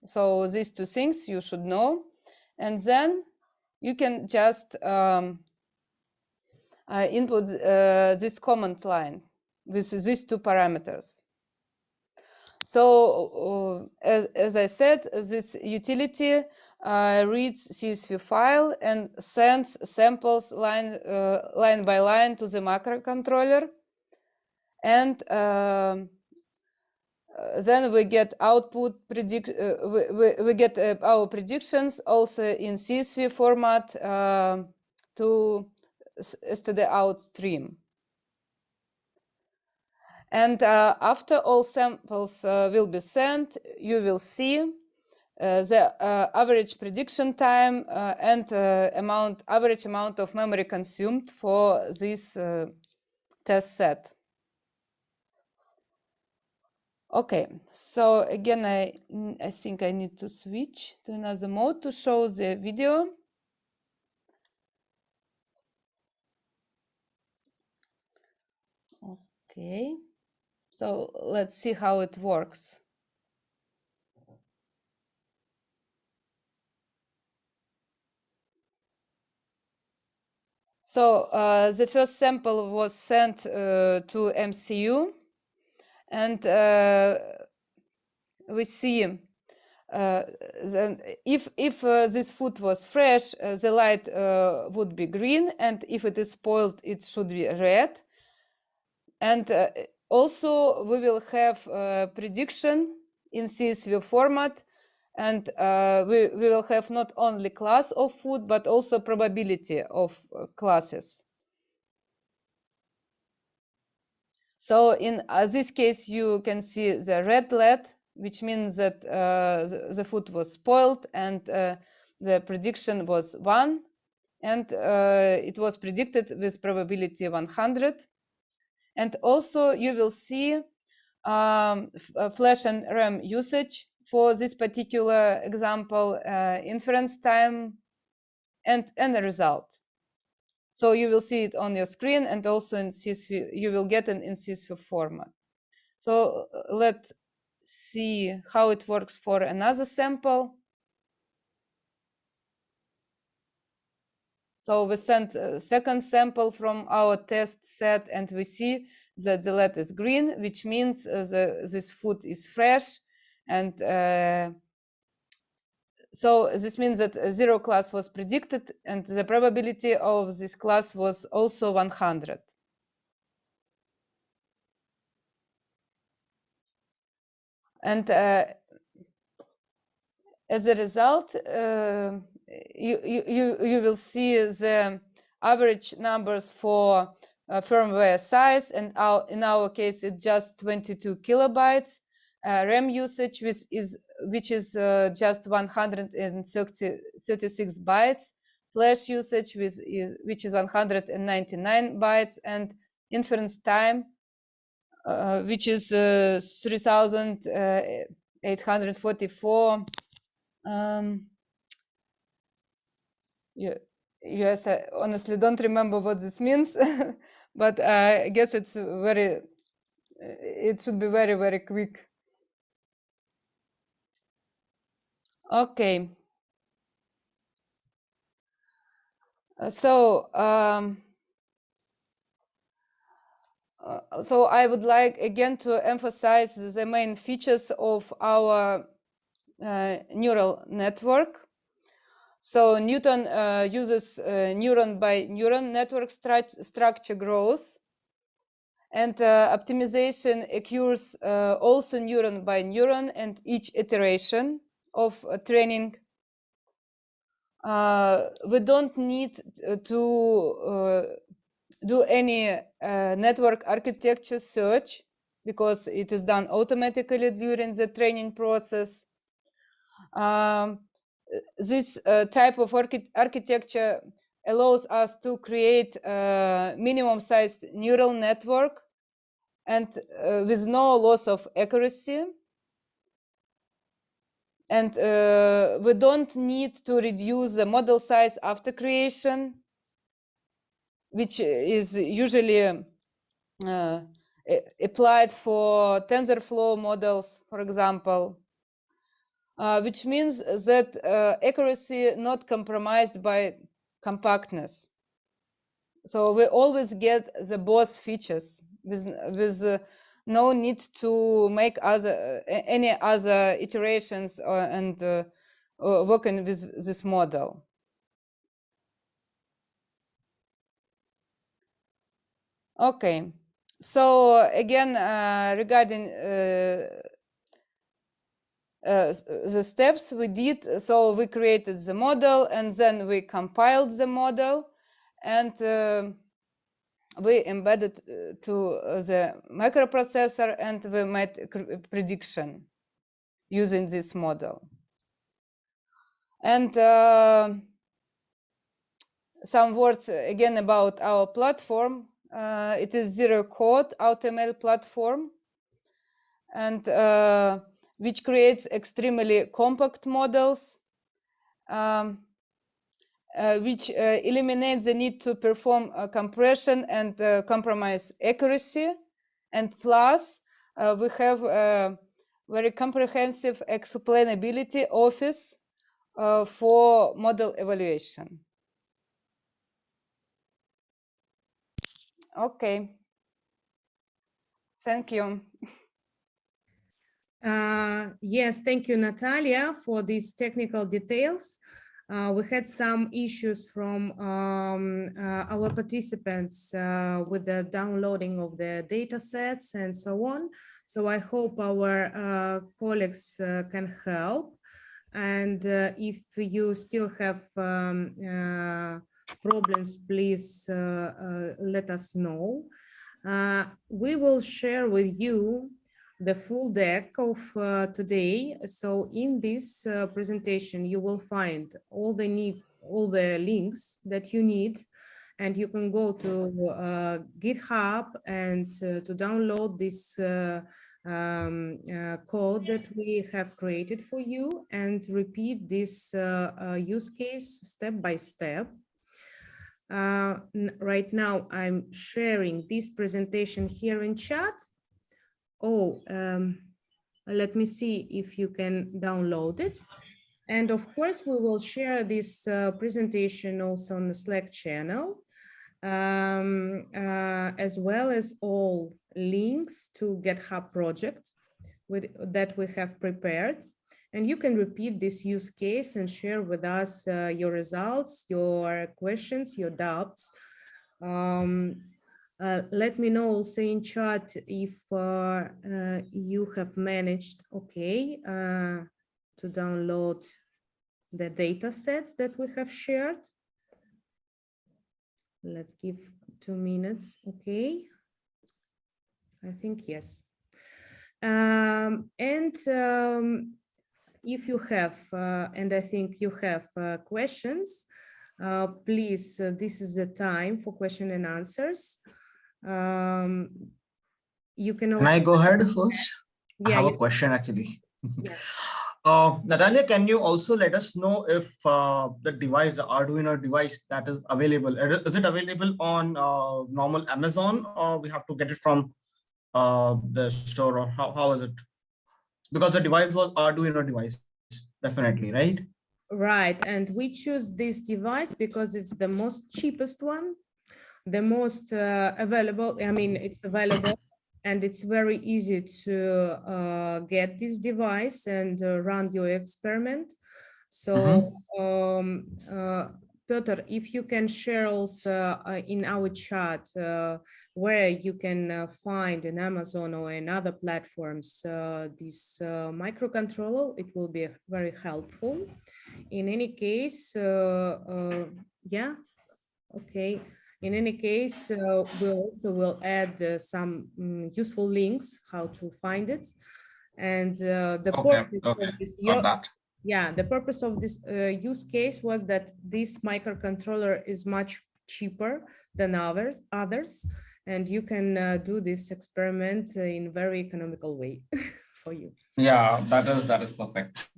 So these two things you should know, and then you can just input this command line with these two parameters. So as I said, this utility reads CSV file and sends samples line by line to the microcontroller, and then we get output we get our predictions also in CSV format to std out stream. And after all samples will be sent, you will see the average prediction time and average amount of memory consumed for this test set. Okay, so again, I think I need to switch to another mode to show the video. Okay, so let's see how it works. So the first sample was sent to MCU, and we see then if this food was fresh, the light would be green, and if it is spoiled, it should be red. And also we will have prediction in CSV format, and we will have not only class of food, but also probability of classes. So in this case, you can see the red LED, which means that the food was spoiled, and the prediction was 1, and it was predicted with probability 100. And also you will see flash and RAM usage for this particular example, inference time, and a result. So you will see it on your screen, and also in CSV, you will get it in CSV format. So let's see how it works for another sample. So we sent a second sample from our test set, and we see that the LED is green, which means this food is fresh. And so this means that 0 class was predicted, and the probability of this class was also 100. And as a result, you will see the average numbers for firmware size, and in our case, it's just 22 kilobytes. RAM usage, which is just 136 bytes. Flash usage, which is 199 bytes, and inference time, which is 3,844. Yes, I honestly don't remember what this means, but I guess it should be very, very quick. Okay. So I would like again to emphasize the main features of our neural network. So Newton uses neuron by neuron network structure growth, and optimization occurs also neuron by neuron, and each iteration of training. We don't need to do any network architecture search, because it is done automatically during the training process. This type of architecture allows us to create a minimum sized neural network, and with no loss of accuracy. And we don't need to reduce the model size after creation, which is usually applied for TensorFlow models, for example, which means that accuracy not compromised by compactness. So we always get the both features with no need to make any other iterations and working with this model. Okay, so again, regarding the steps we did, so we created the model, and then we compiled the model, and we embedded to the microprocessor, and we made prediction using this model. And some words again about our platform. It is zero code AutoML platform, and which creates extremely compact models, which eliminates the need to perform compression and compromise accuracy, And plus, we have a very comprehensive explainability office for model evaluation. Okay. Thank you. Yes, thank you, Natalia, for these technical details. We had some issues from our participants with the downloading of the data sets and so on. So I hope our colleagues can help. And if you still have problems, please let us know. We will share with you the full deck of today. So in this presentation, you will find all the links that you need, and you can go to GitHub and to download this code that we have created for you and repeat this use case step by step. Right now, I'm sharing this presentation here in chat. Oh, let me see if you can download it. And of course, we will share this presentation also on the Slack channel, as well as all links to GitHub project that we have prepared. And you can repeat this use case and share with us your results, your questions, your doubts. Let me know also in chat if you have managed, okay, to download the data sets that we have shared. Let's give 2 minutes, okay. I think yes. If you have, and I think you have questions, please, this is the time for question and answers. You can also— Can I go ahead first? Yeah, I have a question actually. Yeah. Natalia, can you also let us know if the device, the Arduino device that is available, is it available on normal Amazon, or we have to get it from the store, or how is it? Because the device was Arduino device, definitely, right? Right, and we choose this device because it's the most cheapest one, the most available. I mean, it's available and it's very easy to get this device and run your experiment. So, Piotr, if you can share also in our chat where you can find in Amazon or in other platforms this microcontroller, it will be very helpful. In any case, yeah, okay. In any case, we also will add some useful links how to find it. And the purpose of this, yeah, the purpose of this use case was that this microcontroller is much cheaper than others, and you can do this experiment in very economical way for you. Yeah, that is perfect.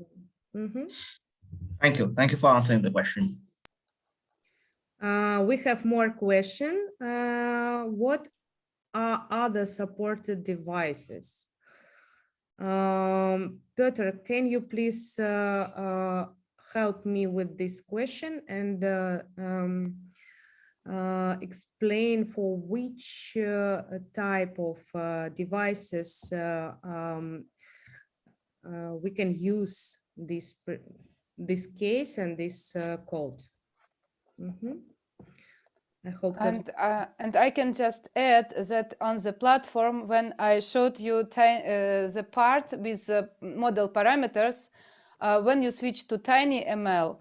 Thank you. Thank you for answering the question. We have more question. What are other supported devices? Piotr, can you please help me with this question and explain for which type of devices we can use this case and this code? I hope that and I can just add that on the platform, when I showed you the part with the model parameters, when you switch to TinyML,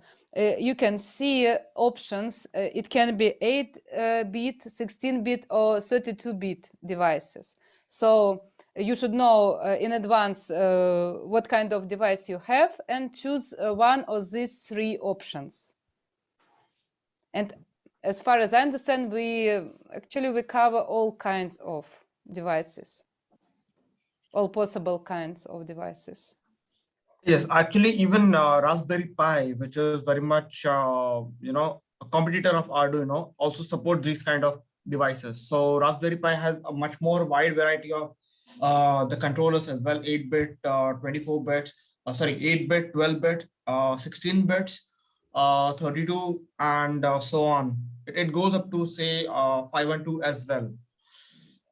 you can see options. It can be 8-bit, 16-bit, or 32-bit devices. So you should know in advance what kind of device you have and choose one of these 3 options. And as far as I understand, we cover all kinds of devices, all possible kinds of devices. Yes, actually, even Raspberry Pi, which is very much, a competitor of Arduino, also support these kind of devices. So Raspberry Pi has a much more wide variety of the controllers as well, 8-bit, 24 bits, 8-bit, 12-bit, 16 bits, 32, and so on. It goes up to say 512 as well.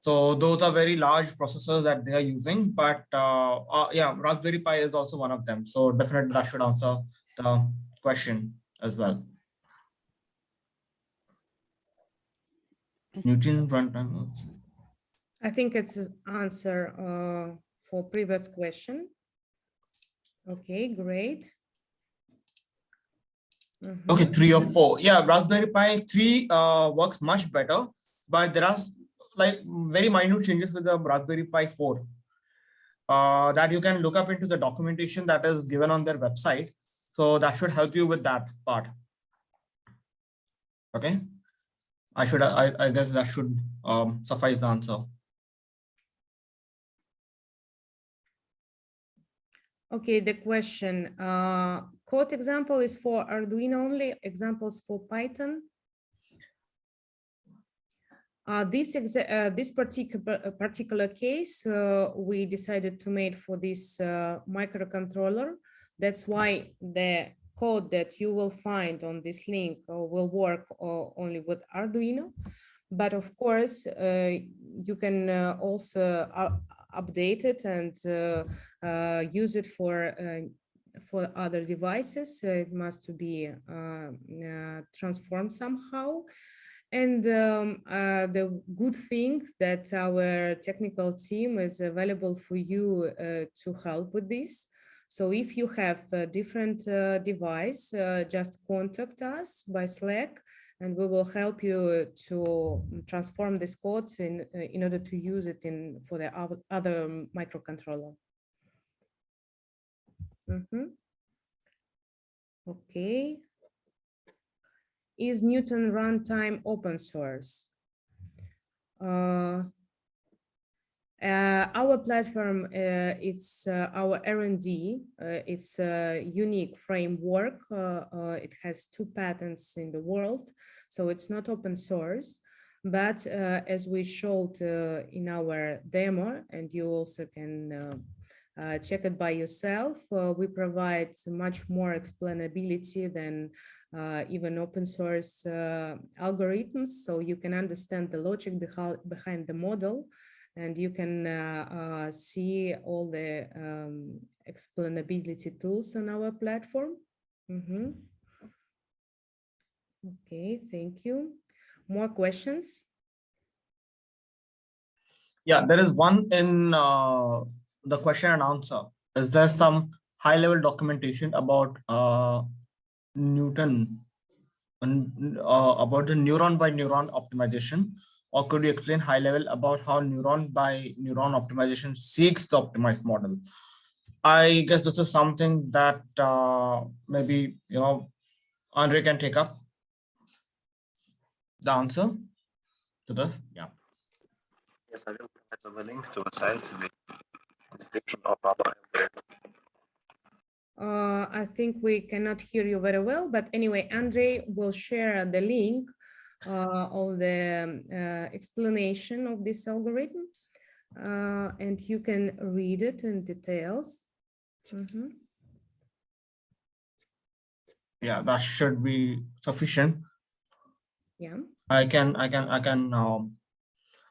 So those are very large processors that they are using, but yeah, Raspberry Pi is also one of them. So definitely that should answer the question as well. Newton runtime. I think it's an answer for previous question. Okay, great. Okay, 3 or 4. Yeah, Raspberry Pi 3 works much better, but there are like very minute changes with the Raspberry Pi 4 that you can look up into the documentation that is given on their website. So that should help you with that part. Okay, I guess that should suffice the answer. Okay, the question, code example is for Arduino only, examples for Python. This particular case, we decided to make for this microcontroller. That's why the code that you will find on this link will work only with Arduino. But of course, you can also update it and use it for other devices. It must be transformed somehow. And the good thing that our technical team is available for you to help with this. So if you have a different device, just contact us by Slack, and we will help you to transform this code in order to use it for the other microcontroller. Okay. Is Newton runtime open source? Our platform, it's our R&D. It's a unique framework. It has 2 patents in the world, so it's not open source. But as we showed in our demo, and you also can check it by yourself, we provide much more explainability than even open source algorithms. So you can understand the logic behind the model, and you can see all the explainability tools on our platform. Okay, thank you. More questions? Yeah, there is one in the question and answer. Is there some high-level documentation about Newton and about the neuron by neuron optimization? Or could you explain high level about how neuron by neuron optimization seeks the optimized model? I guess this is something that maybe, Andre can take up the answer to this. Yeah. Yes, I will provide the link to a site in the description of our embed. I think we cannot hear you very well, but anyway, Andre will share the link of the explanation of this algorithm, and you can read it in details. Yeah, that should be sufficient. Yeah. I can.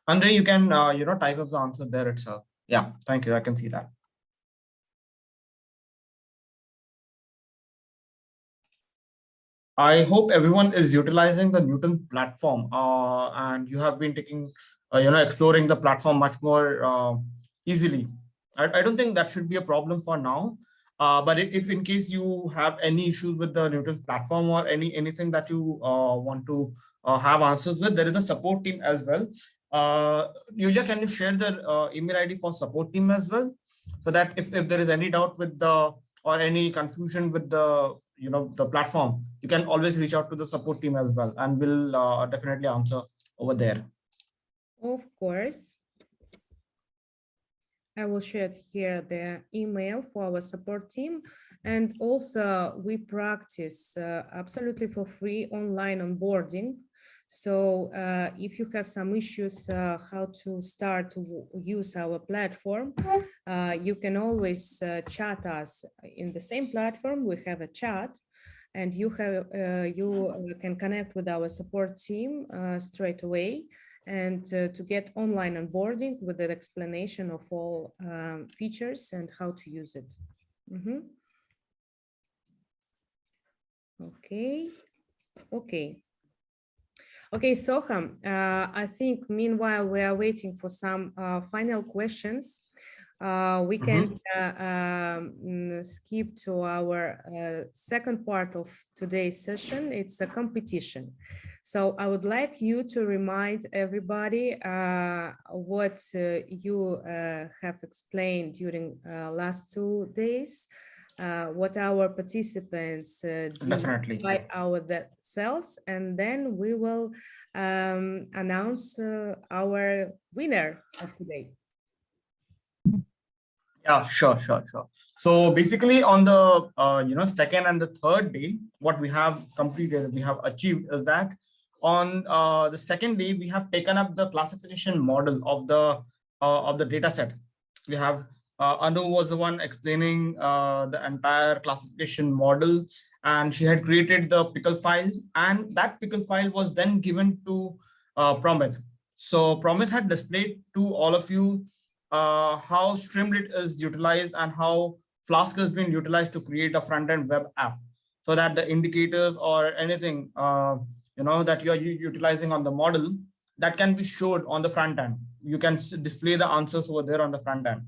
Andre, you can type up the answer there itself. Yeah, thank you. I can see that. I hope everyone is utilizing the Newton platform and you have been taking, exploring the platform much more easily. I don't think that should be a problem for now. But if in case you have any issues with the Newton platform or anything that you want to have answers with, there is a support team as well. Yulia, can you share the email ID for support team as well? So that if there is any doubt with the or any confusion with the the platform, you can always reach out to the support team as well, and we'll definitely answer over there. Of course. I will share here the email for our support team. And also we practice absolutely for free online onboarding. So if you have some issues how to start to use our platform, you can always chat us in the same platform. We have a chat, and you can connect with our support team straight away, and to get online onboarding with an explanation of all features and how to use it. Okay. Okay, Soham, I think meanwhile we are waiting for some final questions. We can skip to our second part of today's session. It's a competition. So I would like you to remind everybody what you have explained during last 2 days, what our participants did Definitely. by ourselves, and then we will announce our winner of today. Yeah, sure. So basically on the second and the third day, what we have completed, we have achieved is that on the second day, we have taken up the classification model of the data set. We have Anu was the one explaining the entire classification model, and she had created the pickle files, and that pickle file was then given to Promith. So Promith had displayed to all of you how Streamlit is utilized and how Flask has been utilized to create a front-end web app, so that the indicators or anything that you are utilizing on the model, that can be showed on the front end. You can display the answers over there on the front end.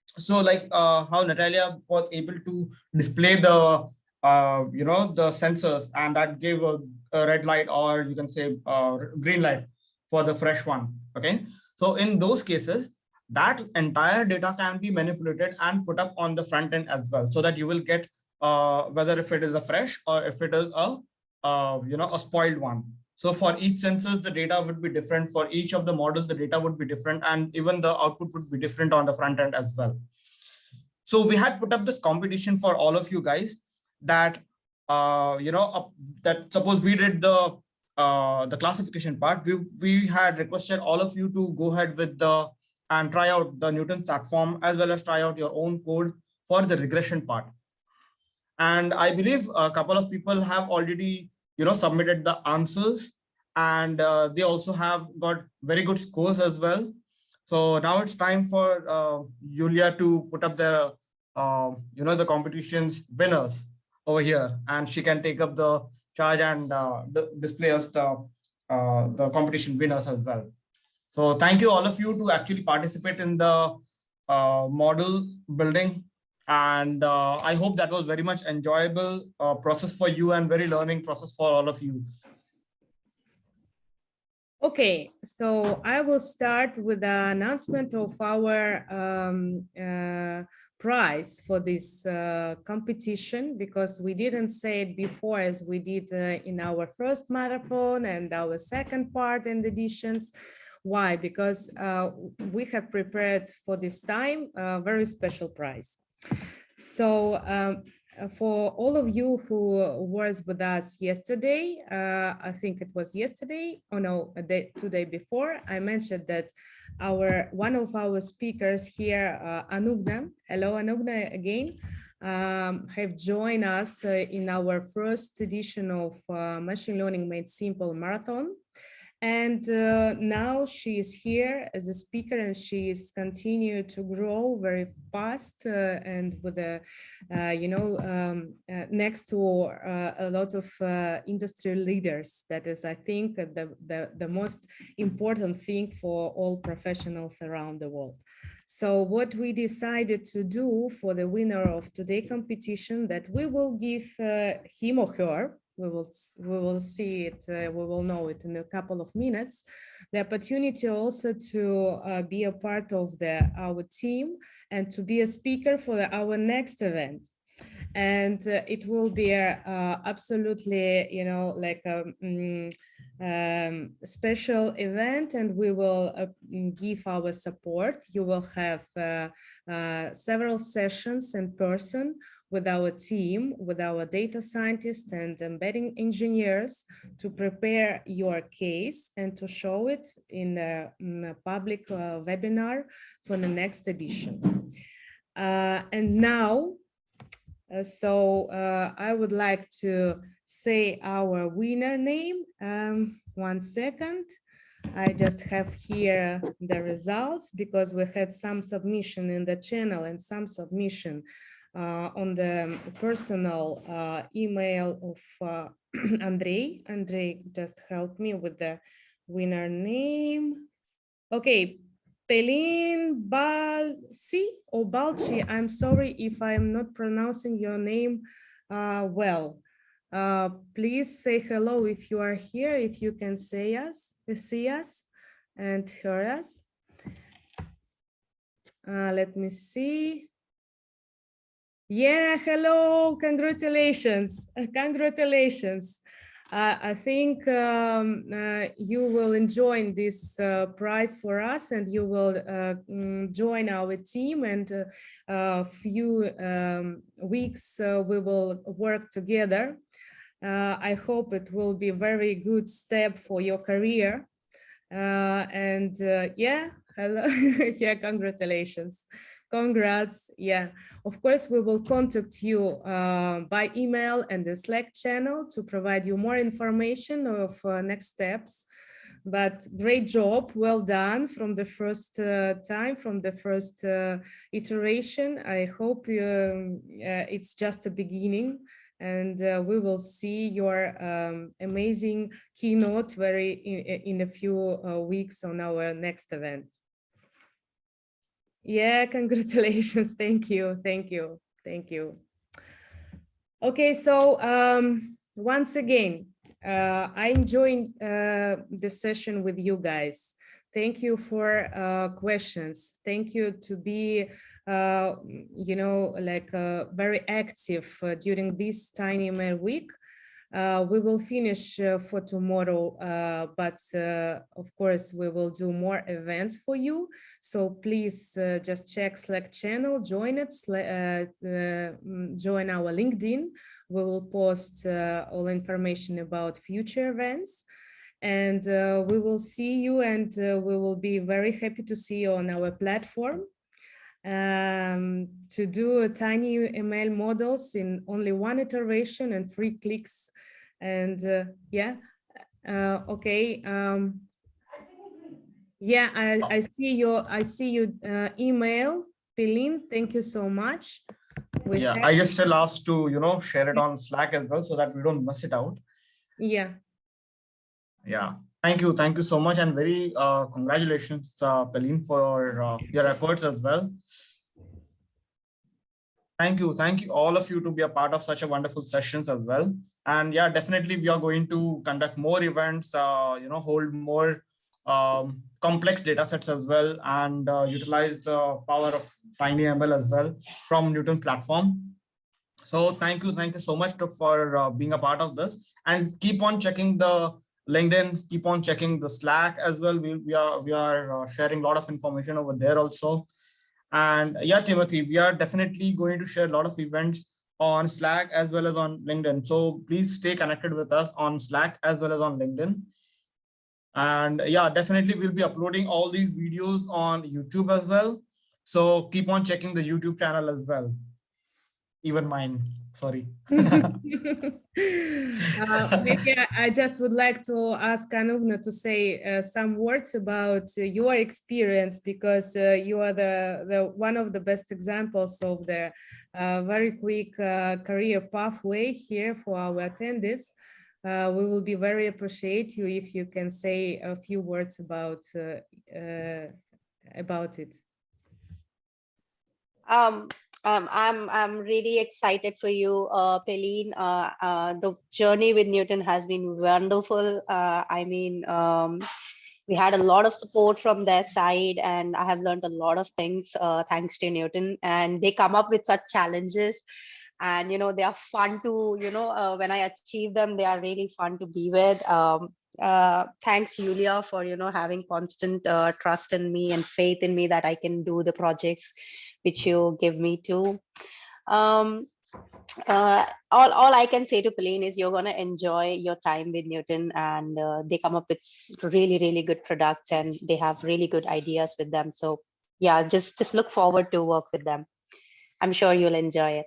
So like how Natalia was able to display the the sensors, and that gave a red light, or you can say green light for the fresh one. Okay, so in those cases, that entire data can be manipulated and put up on the front end as well, so that you will get whether if it is a fresh or if it is a a spoiled one. So for each sensors, the data would be different. For each of the models, the data would be different, and even the output would be different on the front end as well. So we had put up this competition for all of you guys, that that suppose we did the classification part. We had requested all of you to go ahead with the and try out the Newton platform, as well as try out your own code for the regression part. And I believe a couple of people have already submitted the answers, and they also have got very good scores as well. So now it's time for Julia to put up the the competition's winners over here, and she can take up the charge and display us the competition winners as well. So thank you all of you to actually participate in the model building, and I hope that was very much enjoyable process for you, and very learning process for all of you. Okay, so I will start with the announcement of our prize for this competition, because we didn't say it before, as we did in our first marathon and our second part in the editions. Why? Because we have prepared for this time a very special prize. So for all of you who was with us yesterday, I think it was yesterday, or no, two days before, I mentioned that one of our speakers here, Anugna, hello Anugna again, have joined us in our first edition of Machine Learning Made Simple Marathon. And now she is here as a speaker, and she is continuing to grow very fast and with a, next to a lot of industry leaders. That is, I think, the most important thing for all professionals around the world. So what we decided to do for the winner of today's competition, that we will give him or her, we will see it, we will know it in a couple of minutes, the opportunity also to be a part of our team and to be a speaker for our next event. and it will be absolutely, you know, like a special event, and we will give our support. You will have several sessions in person with our team, with our data scientists and embedding engineers to prepare your case and to show it in a public webinar for the next edition. And now, I would like to say our winner name. 1 second. I just have here the results because we had some submission in the channel and some submission on the personal email of Andrei. Andrei just helped me with the winner name. Okay, Pelin Balci or Balci. I'm sorry if I'm not pronouncing your name well. Please say hello if you are here, if you can see us and hear us. Let me see. Yeah, hello, congratulations, congratulations. I think you will enjoy this prize for us, and you will join our team, and a few weeks we will work together. I hope it will be a very good step for your career. Yeah, hello. Yeah, congratulations. Congrats. Yeah, of course, we will contact you by email and the Slack channel to provide you more information of next steps. But great job, well done from the first time, from the first iteration. I hope it's just a beginning, and we will see your amazing keynote in a few weeks on our next event. Yeah, congratulations. Thank you. Thank you. Thank you. Okay, so once again, I enjoyed the session with you guys. Thank you for questions. Thank you to be, you know, like very active during this TinyML week. We will finish for tomorrow, but of course we will do more events for you. So please just check Slack channel, join it, join our LinkedIn. We will post all information about future events, and we will see you, and we will be very happy to see you on our platform. To do TinyML models in only one iteration and 3 clicks. And yeah, okay. Yeah, I see your email, Pelin. Thank you so much. Yeah, I just still asked to, you know, share it on Slack as well so that we don't miss it out. Yeah. Yeah. Thank you so much, and very congratulations, Pelin, for your efforts as well. Thank you all of you to be a part of such a wonderful sessions as well. And yeah, definitely we are going to conduct more events, you know, hold more complex data sets as well, and utilize the power of TinyML as well from Newton platform. So thank you so much for being a part of this, and keep on checking the LinkedIn, keep on checking the Slack as well. We are sharing a lot of information over there also. And yeah, Timothy, we are definitely going to share a lot of events on Slack as well as on LinkedIn. So please stay connected with us on Slack as well as on LinkedIn. And yeah, definitely we'll be uploading all these videos on YouTube as well. So keep on checking the YouTube channel as well. Even mine, sorry. Maybe I just would like to ask Anugna to say some words about your experience, because you are the one of the best examples of the very quick career pathway here for our attendees. We will be very appreciate you if you can say a few words about it. I'm really excited for you, Pelin. The journey with Newton has been wonderful. I mean, we had a lot of support from their side, and I have learned a lot of things thanks to Newton. And they come up with such challenges, and they are fun to, when I achieve them, they are really fun to be with. Thanks, Julia, for having constant trust in me and faith in me that I can do the projects which you give me to. um, all I can say to Pauline is you're going to enjoy your time with Newton, and they come up with really, really good products, and they have really good ideas with them. So yeah, just look forward to work with them. I'm sure you'll enjoy it.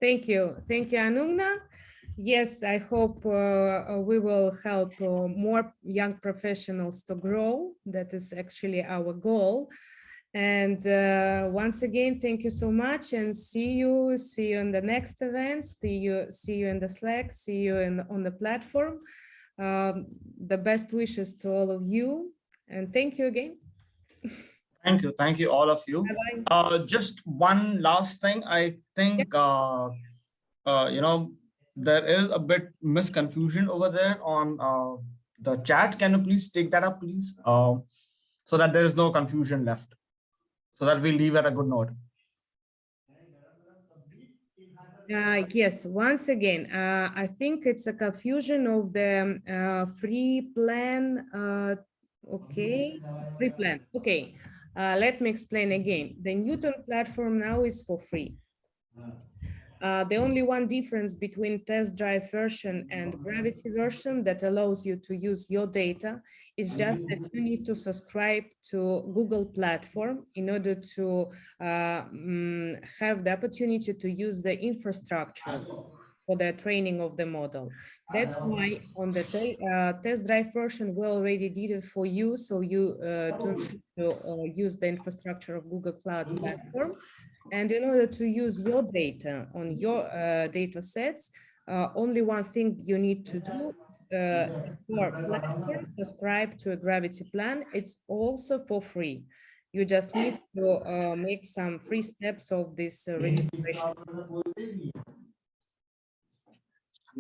Thank you, Anugna. Yes, I hope we will help more young professionals to grow. That is actually our goal. And once again, thank you so much, and see you in the next event. See you in the Slack. See you on the platform. The best wishes to all of you, and thank you again. Thank you, all of you. Bye-bye. Just one last thing. I think there is a bit misconfusion over there on the chat. Can you please take that up, please, so that there is no confusion left, so that we leave at a good note. Yes, once again, I think it's a confusion of the free plan. Okay, free plan. Okay, let me explain again. The Newton platform now is for free. The only one difference between test drive version and gravity version that allows you to use your data is just that you need to subscribe to Google platform in order to have the opportunity to use the infrastructure for the training of the model. That's why on the test drive version, we already did it for you. So you don't need to use the infrastructure of Google Cloud Platform. And in order to use your data on your data sets, only one thing you need to do for platform, subscribe to a Gravity plan. It's also for free. You just need to make some free steps of this registration.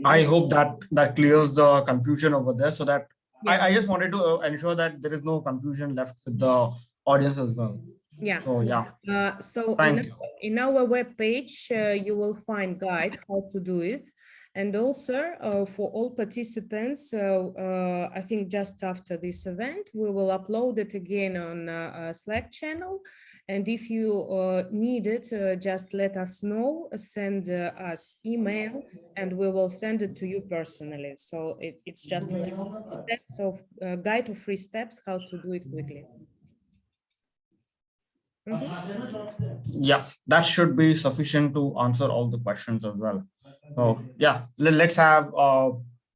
I hope that clears the confusion over there, so that Yeah. I just wanted to ensure that there is no confusion left with the audience as well. Yeah. So yeah. So Thank you. in our webpage, you will find guide how to do it. And also for all participants, I think just after this event, we will upload it again on a Slack channel. And if you need it, just let us know, send us email, and we will send it to you personally. So it's just like steps of guide to 3 steps how to do it quickly. Yeah, that should be sufficient to answer all the questions as well. So yeah, let's have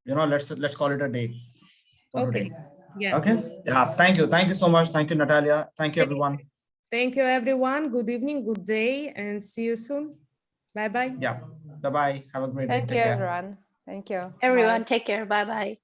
let's call it a day for Okay. today. Yeah. Okay. Yeah. Thank you so much. Thank you, Natalia. Thank you, everyone. Thank you, everyone. Good evening, good day, and see you soon. Bye bye. Yeah. Bye bye. Have a great day. Thank you, Take care. everyone. Thank you. Everyone, Bye. take care. Bye bye.